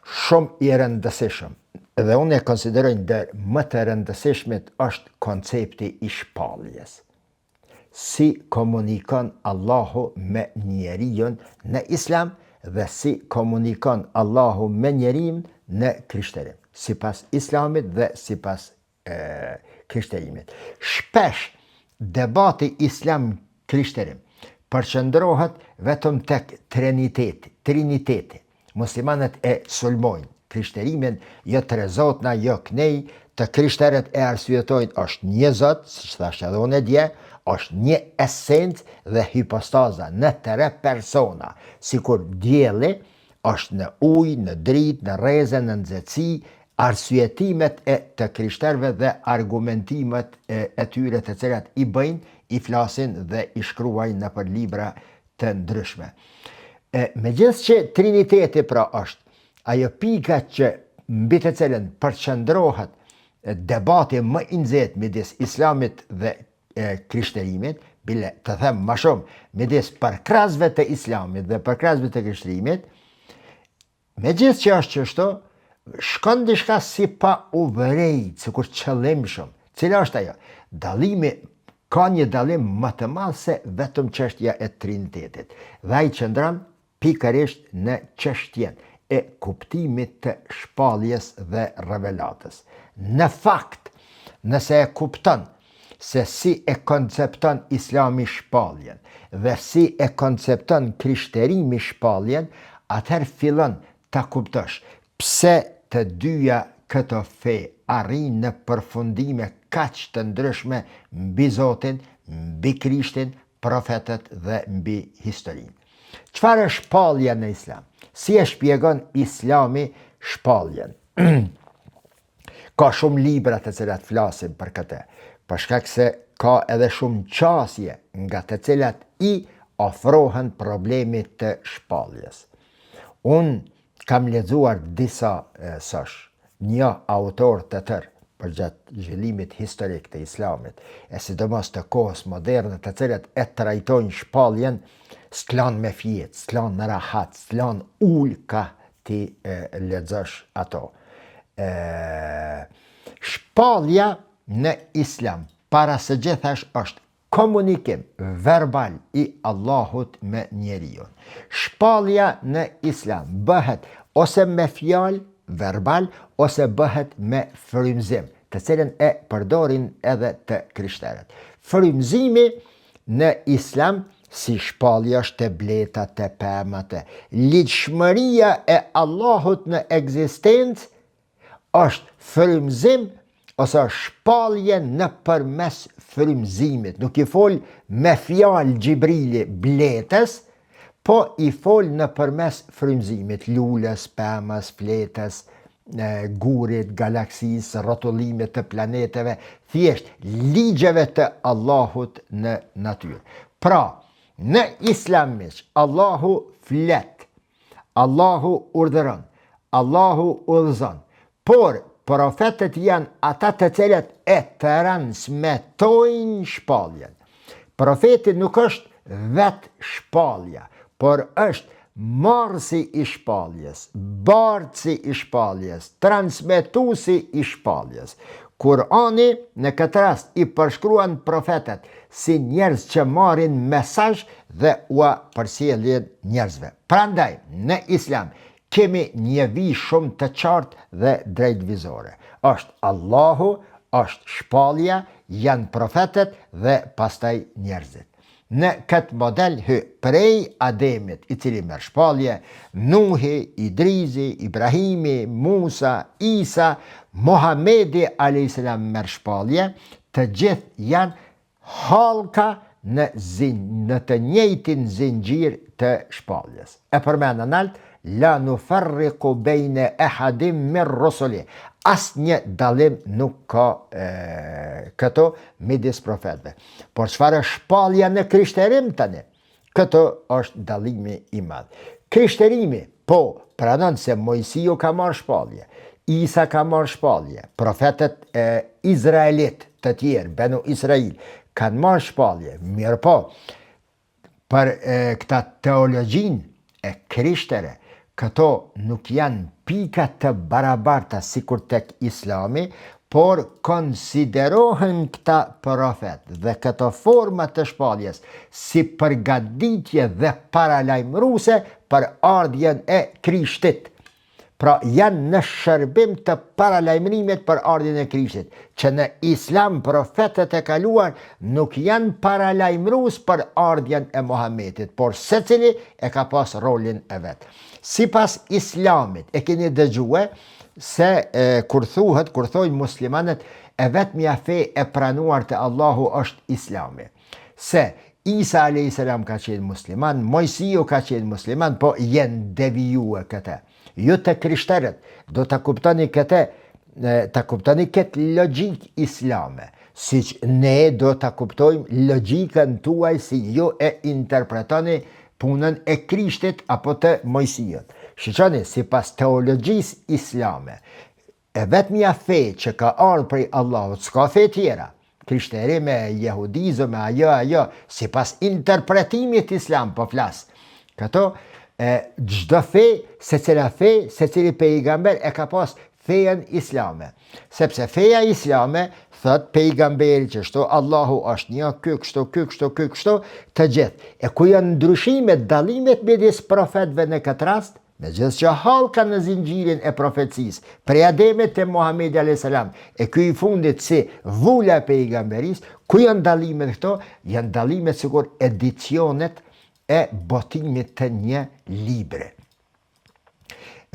shumë i rëndësishëm, dhe unë e konsideroj ndër më të rëndësishmit, është koncepti i shpalljes. Si komunikon Allahu me njeriun në islam dhe si komunikon Allahu me njeriun në krishterim, sipas islamit dhe sipas krishterimit. Shpesh debati islam-krishterim përqendrohet vetëm tek triniteti. Muslimanët e sulmojnë krishterimin, jo tre zotna, jo knej, të krishteret e arsyetojnë është një zot, siç thash edhe unë dje, është një esencë dhe hipostaza në tre persona, sikur dielli është në ujë, në dritë, në rrezë, në nxehtësi, arsyetimet e të krishterëve dhe argumentimet e tyre të cilat i bëjnë, i flasin dhe i shkruajnë në për libra të ndryshme. Megjithëse triniteti pra është ajo pika që mbi të cilën përqendrohet debati më i nxehtë midis islamit dhe krishterimit, bile të them më shumë, midis përkrahasve të islamit dhe përkrahasve të krishterimit, megjithëse është kështu, shkon diçka si pa u vërejt, sikur qëllimshëm. Cila është ajo? Dallimi ka një dallim më të madh se vetëm çështja e trinitetit. Dhe ai qëndron pikërisht në çështjen e kuptimit të shpalljes dhe revelatës. Në fakt, nëse e kupton se si e koncepton islami shpalljen dhe si e koncepton krishterimi shpalljen, atëherë fillon ta kuptosh pse të dyja këto fe arrin në përfundime kaq të ndryshme mbi Zotin, mbi Krishtin, profetët dhe mbi historinë. Çfarë është shpallja në islam? Si e shpjegon islami shpalljen? Ka shumë libra të cilat flasin për këtë, për shkak se ka edhe shumë qasje nga të cilat i ofrohen problemit të shpalljes. Unë kam lexuar disa sosh, një autor të tërë për gjatë zhvillimit historik të islamit, e sidomos të kohës moderne, të cilat e trajtojnë shpalljen s'lan me fjet, s'lan në rahat, s'lan ulka ti lexosh ato. Shpallja në islam para së gjithash është komunikim verbal i Allahut me njeriun. Shpallja në islam bëhet ose me fjalë verbal ose bëhet me frymëzim, të cilën e përdorin edhe të krishterët. Frymëzimi në islam, si shpallja është të bleta, të pemat, ligjshmëria e Allahut në ekzistencë është frymëzim ose shpallje në përmes frymëzimit. Nuk i fol me fjalë Gjibrili bletës, po i fol në përmes frymëzimit, lulës, pemës, fletës, gurit, galaksisë, rrotullimit të planeteve, thjesht ligjeve të Allahut në natyrë. Pra, në islam Allahu flet, Allahu urdhëron, Allahu udhëzon, por profetët janë ata të cilët e transmetojnë shpalljen. Profeti nuk është vetë shpallja, por është marrësi i shpalljes, bartësi i shpalljes, transmetuesi i shpalljes. Kurani në këtë rast i përshkruan profetet si njerëz që marrin mesazh dhe ua përcjellin njerëzve. Prandaj në islam kemi një vijë shumë të qartë dhe drejtvizore. Është Allahu, është shpallja, janë profetet dhe pastaj njerëzit. Në këtë model prej Ademit, i cili merr shpallje, Nuhi, Idrisi, Ibrahimi, Musa, Isa, Muhamedi a.s. merr shpallje, të gjithë janë halka në të njëjtin zinxhir të shpalljes. E përmendën lart, la nufarriqu bejne ahadim min rusuli. asë një dalim nuk ka këto midis profetve. Por çfarë është shpallja në krishterim tani? Këto është dalimi i madh. Krishterimi, po, pranon se Mojsiu ka marrë shpallje, Isa ka marrë shpallje, profetet izraelit të tjerë, benu Israel, kanë marrë shpallje, mirë po, për këta teologjin e krishtere, këto nuk janë pika të barabarta sikur tek Islami, por konsiderohen këta profet dhe këto forma të shpalljes si përgatitje dhe paralajmëruse për ardhjen e Krishtit. Pra janë në shërbim të paralajmërimit për ardhjen e Krishtit, që në Islam profetet e kaluar nuk janë paralajmërus për ardhjen e Muhamedit, por secili e ka pas rolin e vet. Sipas Islamit, e keni dëgjue se kur thojnë muslimanët, e vetmja fe e pranuar të Allahu është Islami. Se Isa a.s. ka qenë musliman, Mojsiu ka qenë musliman, po jenë devijue këte. Ju të krishterët, do të kuptoni këtë logjik islame, si që ne do të kuptojmë logjikën tuaj si ju e interpretoni punën e Krishtit apo të Mojsiut. Shiqoni, si pas teologjisë islame, e vetmja fe që ka ardhur prej Allahut, s'ka fe tjera, krishteri me jehudizëm, me ajo, si pas interpretimit islam, po flas. Këto, gjdo fe, se cili pejgamber e ka pas fejen islame. Sepse feja islame, thot pejgamberi që shto, Allahu është një, kështu, të gjithë. E ku janë ndryshimet, dalimet midis profetëve në këtë rast, me gjithë që halka në zinxhirin e profecis, prej Ademit të Muhamedi a.s. e ky i fundit si vula pejgamberis, ku janë dalimet këto? Janë dalimet sikur edicionet e botimit të një libre.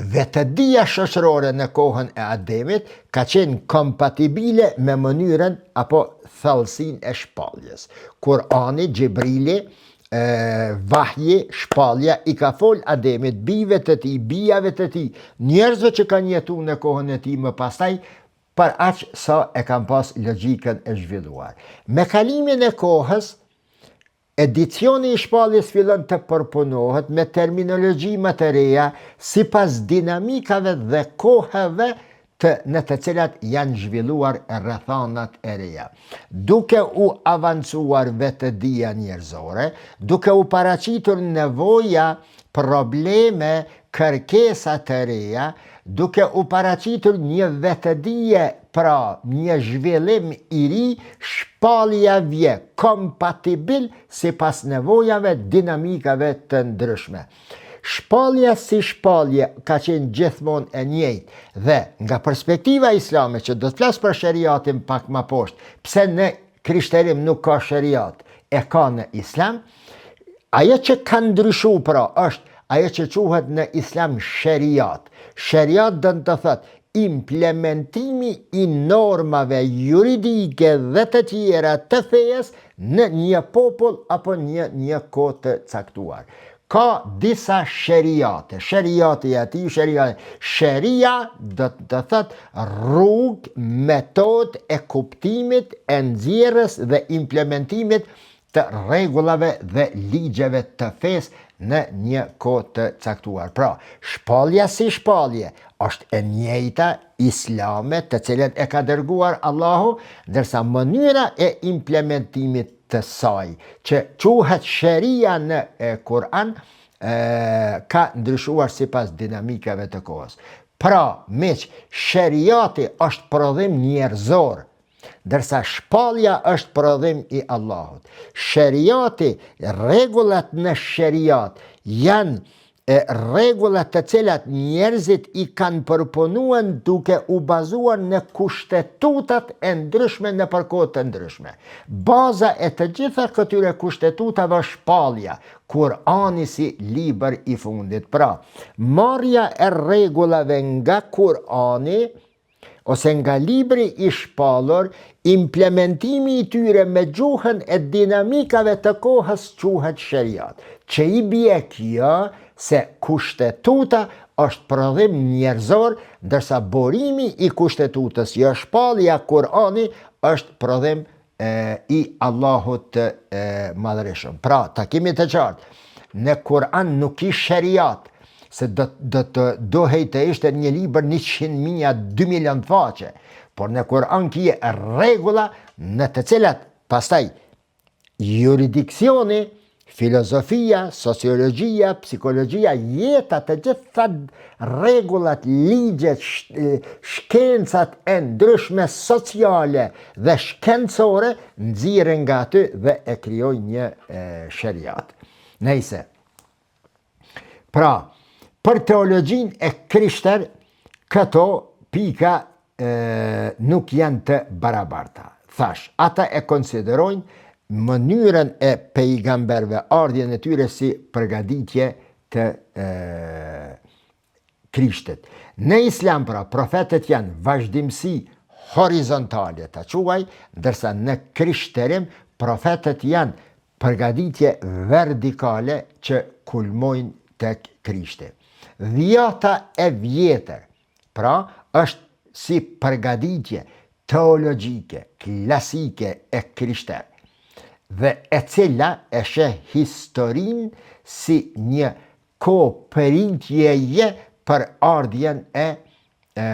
Vetëdia shoqërore në kohën e Ademit ka qenë kompatibile me mënyrën apo thellësin e shpalljes. Kurani, Gjibrili, vahji, shpallja, i ka fol Ademit, bijve të tij, bijave të tij, njerëzve që kanë jetu në kohën e tij më pastaj, për aq sa e kanë pas logjikën e zhvilluar. Me kalimin e kohës, edicioni i shpalljes fillon të përpunohet me terminologji më të reja sipas dinamikave dhe kohëve në të cilat janë zhvilluar rrethanat e reja. Duke u avancuar vetëdia njerëzore, duke u paraqitur nevoja, probleme, kërkesa të reja, duke u paraqitur një vetëdije, pra një zhvillim i ri, shpallja vje kompatibil sipas nevojave, dinamikave të ndryshme. Shpallja si shpallje ka qenë gjithmonë e njëjtë dhe nga perspektiva islame, që do të flas për shariatin pak më poshtë, pse në krishterim nuk ka shariat, e ka në islam, ajo që ka ndryshu pra është ajo që quhet në islam shariat. Shariat dënë të thëtë implementimi i normave juridike dhe të tjera të fejes në një popull apo një kohë të caktuar. Ka disa shariate, shariati ati, sharia do të thëtë rrugë, metod e kuptimit, e nxjerrjes dhe implementimit të rregullave dhe ligjeve të fesë në një kohë të caktuar. Pra, shpallja si shpallje është e njëjta islame të cilën e ka dërguar Allahu, ndërsa mënyra e implementimit të saj, që quhet sharia në Kur'an, ka ndryshuar sipas dinamikave të kohës. Pra, miq, shariati është prodhim njerëzor, ndërsa shpallja është prodhim i Allahut. Shariati, rregullat në shariat janë rregullat të cilat njerëzit i kanë përpunuar duke u bazuar në kushtetutat e ndryshme në kohë të ndryshme. Baza e të gjitha këtyre kushtetutave është shpallja, Kurani si libër i fundit. Pra, marrja e rregullave nga Kurani ose nga libri i shpallur, implementimi i tyre me gjuhën e dinamikave të kohës quhet shariat. Që i bie kjo se kushtetuta është prodhim njerëzor, ndërsa burimi i kushtetutës, jo shpallja Kur'ani, është prodhim i Allahut të madhërishëm. Pra, ta kemi të qartë, në Kur'an nuk i shariat, se dohej të ishte një libër 100.000, 2 milion faqe, por në Kur'an kje regula në të cilat pastaj jurisdiksioni, filozofia, sociologjia, psikologjia, jeta, të gjitha regullat, ligjet, shkencat e ndryshme sociale dhe shkencore nxiren nga aty dhe e krijoj një shariat. Nejse. Pra, për teologjin e krishter, këto pika nuk janë të barabarta. Thash, ata e konsiderojnë mënyrën e pejgamberve, ardhjen e tyre si përgatitje të Krishtit. Në Islam, pra, profetet janë vazhdimsi horizontale të quaj, ndërsa në krishterim profetet janë përgatitje vertikale që kulmojnë tek Krishti. Dhjata e vjetër, pra, është si përgatitje teologjike, klasike e krishter, dhe e cila e sheh historin si një kopëritjeje për ardhjen e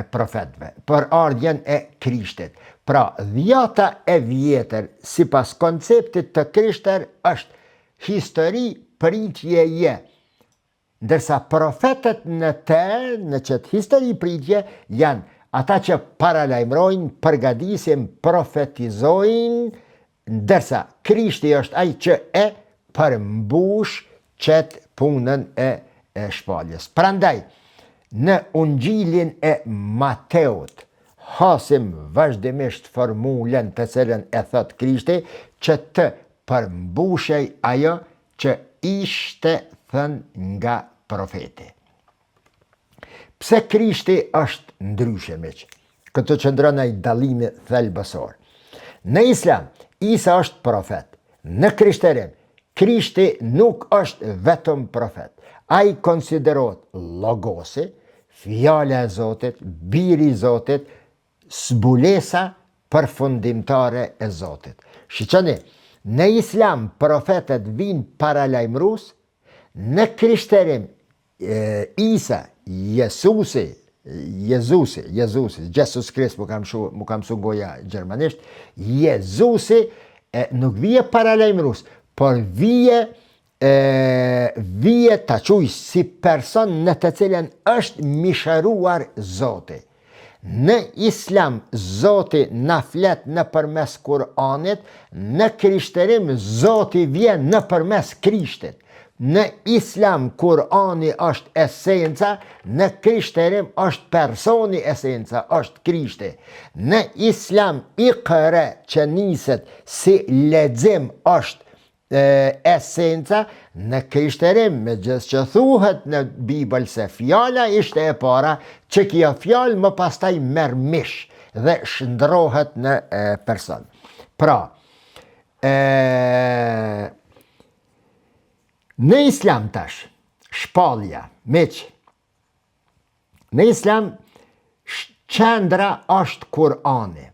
profetve, për ardhjen e Krishtit. Pra, dhjata e vjetër, si pas konceptit të krishter, është histori pritjeje, ndërsa profetet në qëtë histori pritje janë ata që paralajmërojnë, përgatisin, profetizojnë, ndërsa Krishti është ai që e përmbush qëtë punën e shpalljes. Prandaj, në Ungjilin e Mateut, hasim vazhdimisht formulën të cilën e thot Krishti, që të përmbushej ajo që ishte thënë nga profeti. Pse Krishti është ndryshe, miq? Këtë qëndron ai dallimi thelbësor. Në Islam, Isa është profet. Në krishterim, Krishti nuk është vetëm profet. Ai konsiderohet logosi, fjala e Zotit, biri i Zotit, zbulesa përfundimtare e Zotit. Shiqoni, në Islam profetet vinë paralajmërus, në krishterim Isa, Jesus Krist, mu kam su goja gjermanisht, Jezusi nuk vije paralajmërus, por vije ta quj si person në të cilën është mishëruar Zoti. Në Islam, Zoti na flet në përmes Kur'anit, në krishterim, Zoti vjen në përmes Krishtit. Në Islam, Kur'ani është esenca, në krishterim është personi esenca, është Krishti. Në Islam, Iqra që niset si lexim është esenca, në krishterim, me gjithë që thuhet në Bibël se fjala ishte e para, që kjo fjalë më pastaj merr mish dhe shndrohet në person. Pra, në Islam tash, shpallja, miq, në Islam, qendra është Kur'ani.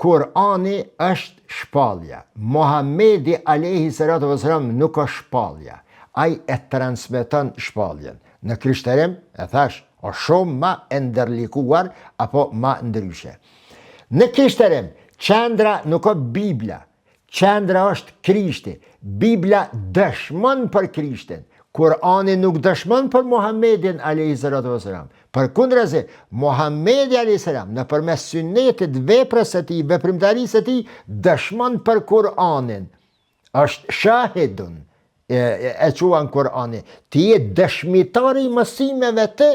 Kur'ani është shpallja. Muhamedi alayhi salatu wasalam nuk është shpallja. Ai e transmeton shpalljen. Në krishterim, e thash, është shumë ma e ndërlikuar apo ma ndryshe. Në krishterim, qendra nuk është Bibla. Qendra është Krishti. Bibla dëshmon për Krishtin. Kur'ani nuk dëshmon për Muhammedin alayhi salatu wasalam. Përkundrazi, Muhammedi alayhi salam në përmes sunnetit, veprës së tij, veprimtarisë së tij dëshmon për Kur'anin. Është shahidun, e quan Kur'ani. Ti je dëshmitari i mësimeve të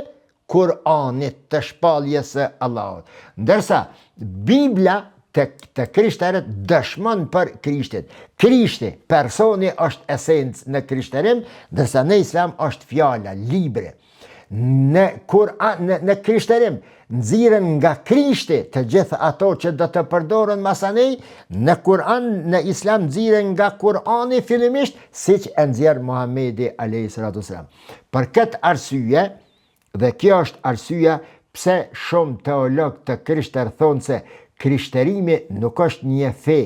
Kur'anit, të shpalljes së Allahut. Ndërsa Bibla të krishterët dëshmon për Krishtit. Krishti, personi, është esencë në krishterim, ndërsa në Islam është fjala, libri. Në krishterim, nxiren nga Krishti të gjithë ato që do të përdoren masanej, në Kur'an, në Islam nxiren nga Kur'ani fillimisht, siç e nxjerr Muhamedi alayhi salatu wasalam. Për këtë arsye, Dhe kjo është arsyeja pse shumë teolog të krishterë thonë se krishterimi nuk është një fe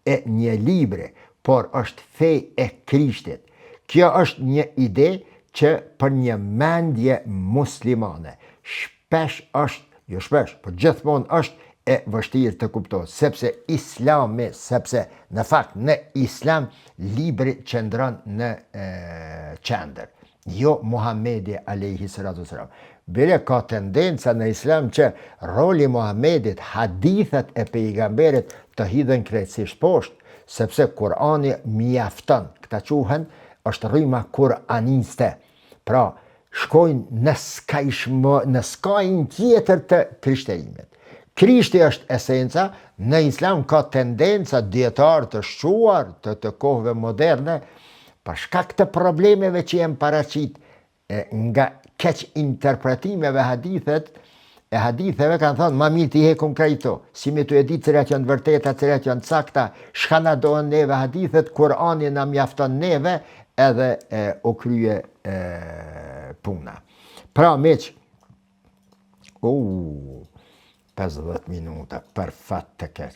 e një libre, por është fe e Krishtit. Kjo është një ide që për një mendje muslimane shpesh është, jo shpesh, por gjithmonë është e vështirë të kuptohet, sepse Islami, sepse në fakt në Islam libri qëndron në qendër, jo Muhamedi alayhi salatu wasalam. Bile ka tendenca në Islam që roli Muhamedit, hadithet e pejgamberit të hidhen krejtësisht poshtë, sepse Kurani mjafton, këta quhen është rryma kuraniste. Pra, shkojnë në skajin tjetër të krishterimit. Krishti është esenca, në Islam ka tendenca dietar të shquar të kohëve moderne, për shkak të problemeve që janë paraqit nga keq interpretimeve haditheve kanë thonë, ma mirë t'i hekum krejto, si me t'u e di cilat janë vërteta, cilat janë sakta, shka na dohen neve hadithet, Kurani na mjafton neve, edhe o krye puna. Pra meq, 50 minuta, për fat të keq.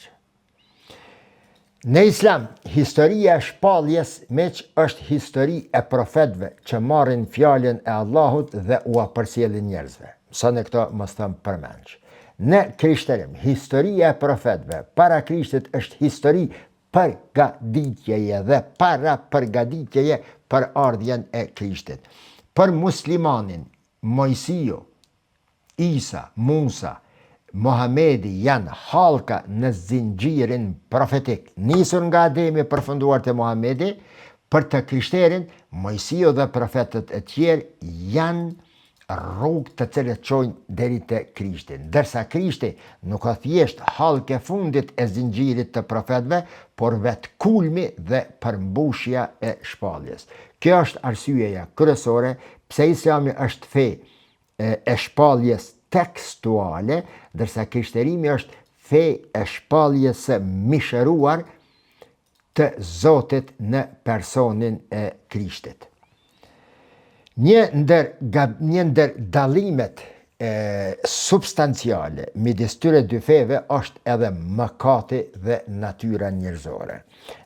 Në Islam, historia e shpalljes meq është histori e profetëve që marrin fjalën e Allahut dhe u apërsjellin njerëzve. Sa në këto mos thëmë përmenç. Në krishterim, historia e profetëve para Krishtit është histori përgatitjeje dhe para përgatitjeje për ardhjen e Krishtit. Për muslimanin, Mojsiu, Isa, Musa, Muhamedi janë halka në zinxhirin profetik, nisur nga Ademi përfunduar te Muhamedi. Për të krishterin, Mojsiu dhe profetët e tjerë janë rrugë të cilët çojnë deri te Krishti. Ndërsa Krishti nuk ka thjesht halkë e fundit e zinxhirit të profetëve, por vetë kulmi dhe përmbushja e shpalljes. Kjo është arsyeja kryesore pse Islami është fe e shpalljes tekstuale, ndërsa krishterimi është fe e shpalljes së mishëruar të Zotit në personin e Krishtit. Një ndër dallimet substanciale midis tyre dy feve është edhe mëkati dhe natyra njerëzore.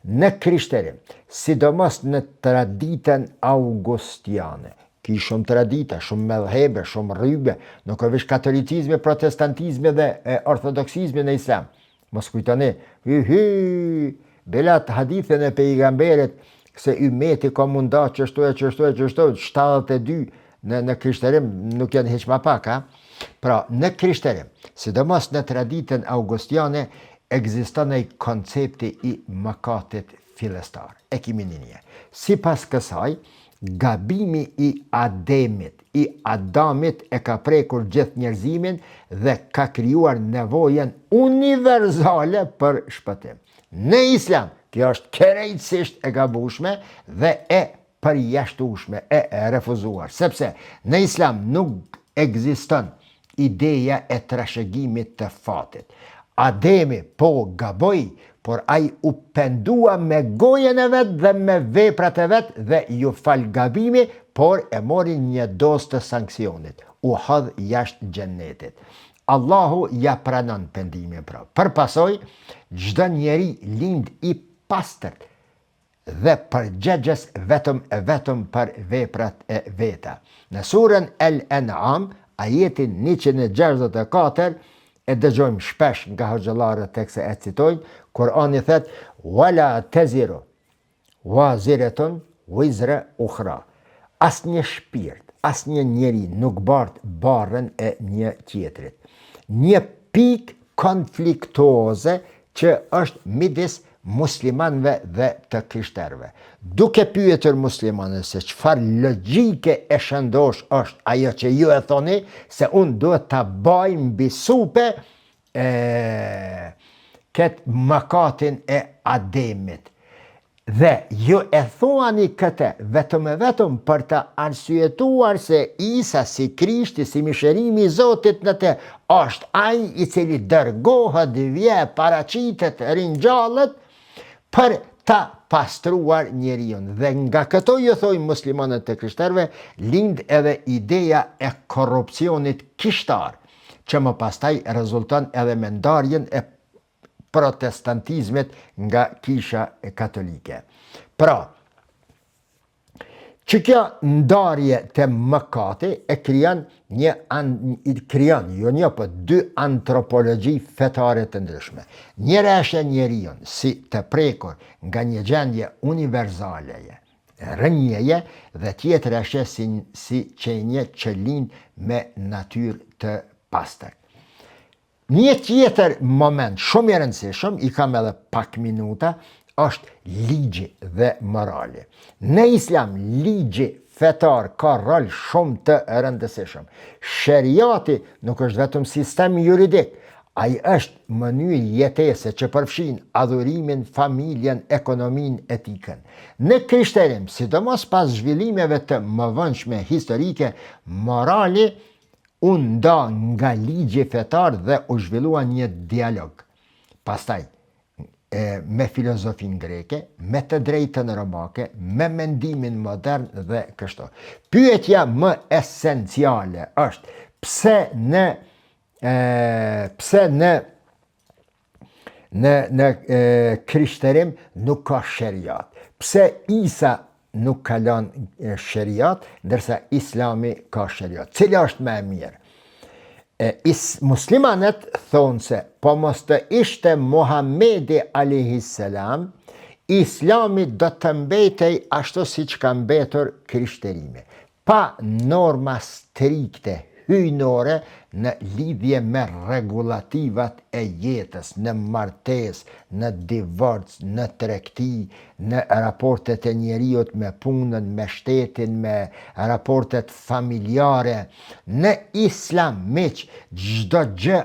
Në krishterim, sidomos në traditën augustiane, ki shumë tradita, shumë medhhebe, shumë rrybe, nuk është katolicizmi, protestantizmi dhe ortodoksizmi në Islam. Mos kujtoni, belat hadithin e pejgamberit se ymeti ka munda qështu, 72 në krishterim nuk janë hiq ma pak. Pra, në krishterim, sidomos në traditën augustiane, ekziston ai koncepti i mëkatit fillestar, e kimi një. Sipas kësaj, gabimi i Adamit e ka prekur gjithë njerëzimin dhe ka krijuar nevojën universale për shpëtim. Në Islam, kjo është krejtësisht e gabueshme dhe e përjashtueshme, e refuzuar, sepse në Islam nuk ekziston ideja e trashëgimit të fatit. Ademi po gaboi, por ai u pendua me gojen e vetë dhe me veprat e vetë dhe ju fal gabimi, por e mori një dosë të sankcionit. U hodh jashtë xhennetit. Allahu ja pranon pendimin pra. Përpasoj, çdo njeri lind i pastër dhe përgjegjes vetëm për veprat e veta. Në surën El-An'am, ajetin 164, e dëgjojmë shpesh nga hoxhallarët tekse e citojnë, Kurani thot: "Wala taziru waziratun wizra ukhra." Asnjë shpirt, asnjë njeri nuk bart barrën e një tjetrit. Një pikë konfliktuoze që është midis muslimanëve dhe të krishterëve. Duke pyetur muslimanët se çfarë logjike e shëndosh është ajo që ju e thoni se unë duhet ta baj mbi supe këtë mëkatin e Ademit. Dhe ju e thuani këtë vetëm për të arsyetuar se Isa si Krishti, si mishërimi i Zotit në të, është ai i cili dërgohet, vje, paraqitet, ringjallet, për ta pastruar njeriun. Dhe nga këto ju thojnë muslimanët të krishterëve, lind edhe ideja e korrupsionit kishtar, që më pastaj rezulton edhe me ndarjen e protestantizmit nga kisha katolike. Pra, që kjo ndarje të mëkati e kryon dy antropologji fetare të ndryshme. Njëra është njeriu si të prekur nga një gjendje universaleje, rënjeje, dhe tjetër është si qenje që lind me natyrë të pastër. Një tjetër moment shumë i rëndësishëm, i kam edhe pak minuta, është ligji dhe morali. Në islam, ligji fetar ka rol shumë të rëndësishëm. Sheriati nuk është vetëm sistem juridik, ai është mënyrë jetese që përfshin adhurimin, familjen, ekonominë, etikën. Në krishterim, sidomos pas zhvillimeve të mëvonshme historike, morali u nda nga ligji fetar dhe u zhvillua një dialog. Pastaj, me filozofin greke, me të drejtën romake, me mendimin modern dhe kështu. Pyetja më esenciale është pse në krishterim nuk ka sheriat. Pse Isa nuk ka lënë sheriat, ndërsa Islami ka sheriat. Cila është më e mirë? Muslimanët thonë se po mos të ishte Muhamedi a.s. Islami do të mbetej ashtu si që ka mbetur krishterimi, pa norma strikte hyjnore në lidhje me regulativat e jetës, në martes, në divorc, në tregti, në raportet e njeriut me punën, me shtetin, me raportet familjare. Në islam, miq, çdo gjë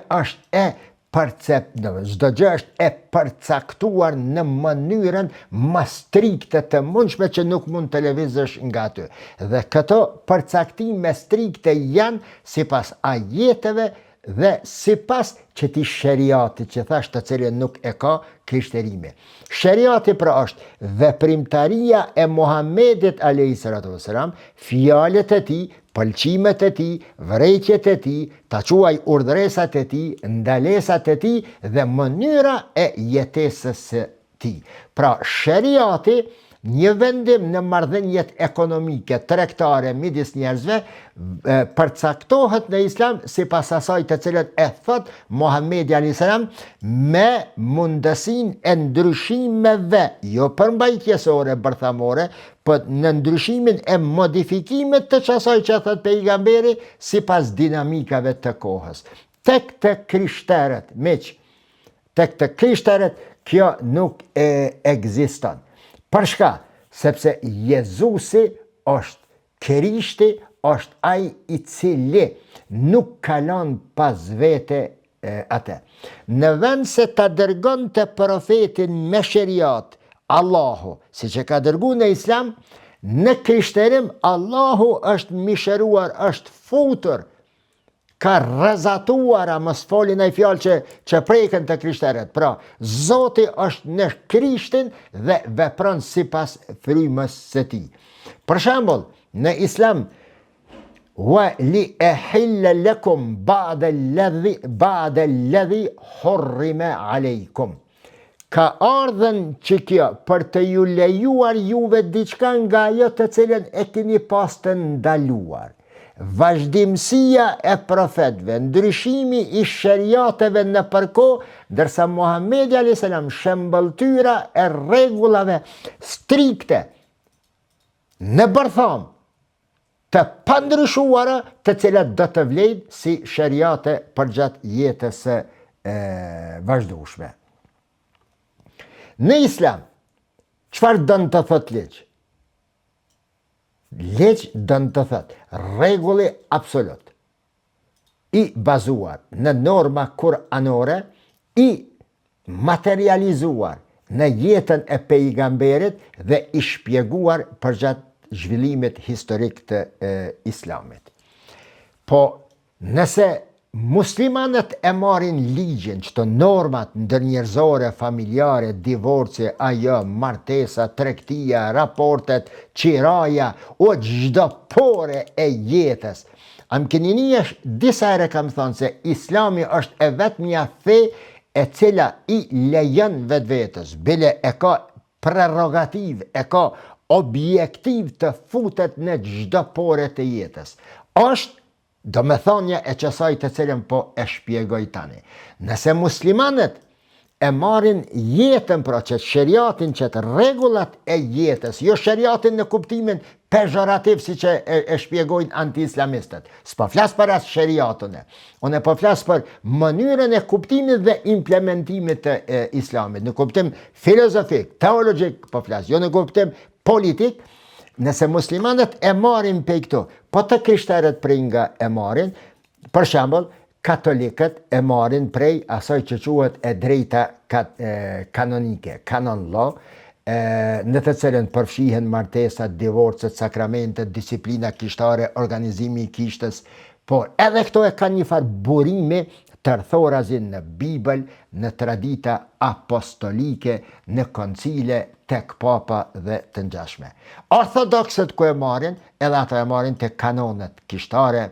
është e përcaktuar në mënyrën më strikte të mundshme që nuk mund të lëvizësh nga aty. Dhe këto përcaktime strikte janë sipas ajeteve dhe sipas këtij sheriati që thash, të cilën nuk e ka krishterimi. Sheriati pra është veprimtaria e Muhamedit a.s., fjalët e tij, pëlqimet e tij, vërejtjet e tij, ta quaj urdhresat e tij, ndalesat e tij dhe mënyra e jetesës së tij. Pra, sheriati, një vendim në marrëdhëniet ekonomike, tregtare midis njerëzve, përcaktohet në islam sipas asaj të cilën e thot Muhamedi a.s. me mundësinë e ndryshimeve, jo përmbajtjesore, bërthamore, por në ndryshimin e modifikimit të asaj që thot pejgamberi sipas dinamikave të kohës. Tek të krishterët, miq, tek të krishterët kjo nuk ekziston. Për shka? Sepse Jezusi është Krishti, është ai i cili nuk kalon pas vete atë. Në vend se ta dërgonte profetin me sheriat, Allahu, si që ka dërgu në islam, në krishterim Allahu është misheruar, është futur, ka rrezatuar, mos folin ai fjalë që preken të krishterët. Pra, Zoti është në Krishtin dhe vepron sipas frymës së tij. Për shembull, në islam, wa li ehilla lakum ba'da alladhi hurrima alaykum. Ka ardhen që kjo për të ju lejuar juve diçka nga ajo të cilën e keni pas të ndaluar. Vazhdimësia e profetëve, ndryshimi i sheriateve në përkohë, ndërsa Muhamedi a.s. shembëltyra e rregullave strikte në bërtham të pandryshuara, të cilat do të vlejnë si sheriate përgjatë jetës së vazhdueshme. Në islam, çfarë don të thotë ligj? Ligj dënë të thëtë rregulli absolut, i bazuar në norma kuranore, i materializuar në jetën e pejgamberit dhe i shpjeguar përgjatë zhvillimit historik të islamit. Po, nëse muslimanët e marrin ligjin, qëto normat ndërnjerëzore, familjare, divorci, ajo, martesa, tregtia, raportet, qiraja, o gjdo pore e jetës. Am kënini është disa ere kam thonë se Islami është e vetmja fe e cila i lejon vetë vetës, bile e ka prerogativ, e ka objektiv të futet në gjdo pore të jetës. Është do me thonja e qësaj të cilën po e shpjegoj tani. Nëse muslimanët e marrin jetën, pra që shëriatin, që të regullat e jetës, jo shëriatin në kuptimin pejorativ si që e shpjegojnë anti-islamistët. S'po flas për as shëriatën e. Unë po flas për mënyrën e kuptimit dhe implementimit të islamit. Në kuptim filozofik, teologjik po flas, jo në kuptim politik. Nëse muslimanët e marrin pe këto, po të krishterët prej nga e marrin, për shembull, katolikët e marrin prej asaj që quhet e drejta kanonike, canon law, në të cilën përfshihen martesat, divorcet, sakramentet, disiplina kishtare, organizimi i kishtës, por edhe këto e kanë një farë burimi tërthorazin në Bibël, në tradita apostolike, në koncile, tek papa dhe të ngjashme. Orthodoksët ku e marrin, edhe ata e marrin të kanonet kishtare,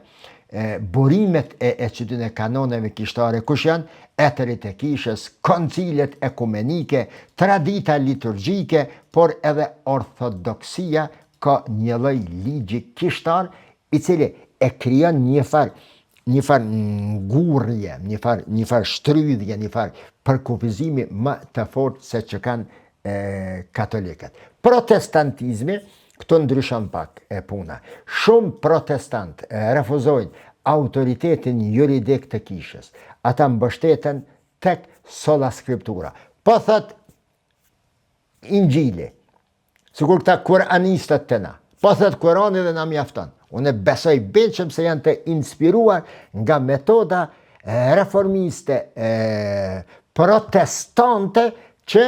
burimet e qëtyn e kanoneve kishtare, kush janë? Etërit e kishës, koncilet ekumenike, tradita liturgjike, por edhe ortodoksia ka një lloj ligji kishtar, i cili e krijon një farë ngurrje, një farë shtrydhje, një farë përkufizimi më të fortë se që kanë katolikët. Protestantizmi, këto ndryshon pak e puna. Shumë protestant refuzojnë autoritetin juridik të kishës. Ata mbështeten tek sola scriptura. Po thot Injili, sikur këta kuranistët të na. Po thot Kurani dhe na mjafton. Unë besoj belqëm se janë të inspiruar nga metoda reformiste, protestante, që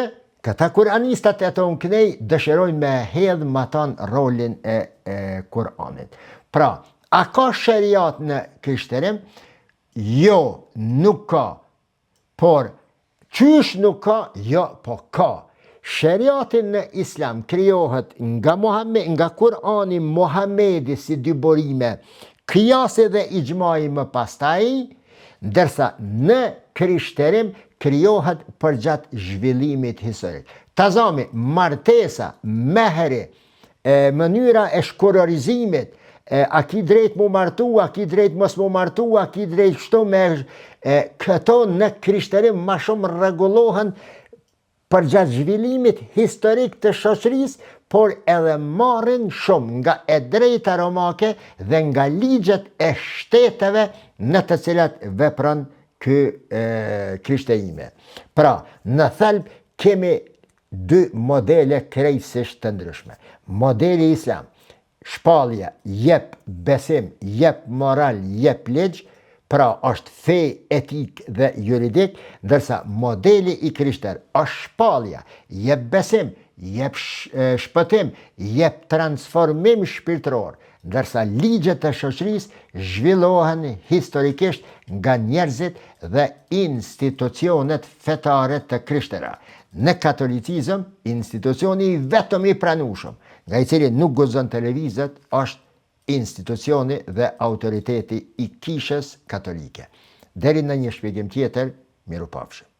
këta kuranistat e të unknej dëshirojnë me hedhë ma tanë rolin e Kuranit. Pra, a ka shëriat në krishterim? Jo, nuk ka. Por, qysh nuk ka? Jo, po ka. Shëriatin në islam krijohet nga Kurani Muhamedi si dy burime, Qiyasi dhe Ijmai më pastaj, ndërsa në krishterim krijohet përgjatë zhvillimit historik. Tazami, martesa, mehri, mënyra e shkurorizimit, a ki drejt mu martu, a ki drejt mos mu martu, a ki drejt shtu me këto në krishterim ma shumë rregullohen përgjatë zhvillimit historik të shoqërisë, por edhe marrin shumë nga e drejta romake dhe nga ligjet e shteteve në të cilat vepron ky krishterime. Pra, në thelb kemi dy modele krejtësisht të ndryshme. Modeli islam, shpallja, jep besim, jep moral, jep ligj, pra është fe etik dhe juridik, ndërsa modeli i krishter është shpallja, jep besim, jep shpëtim, jep transformim shpirtëror, ndërsa ligjet e shoqërisë zhvillohen historikisht nga njerëzit dhe institucionet fetare të krishtera. Në katolicizëm, institucioni vetëm i pranueshëm, nga i cili nuk guxon të lëvizet, është institucioni dhe autoriteti i kishës katolike. Deri në një shpjegim tjetër, mirupafshim.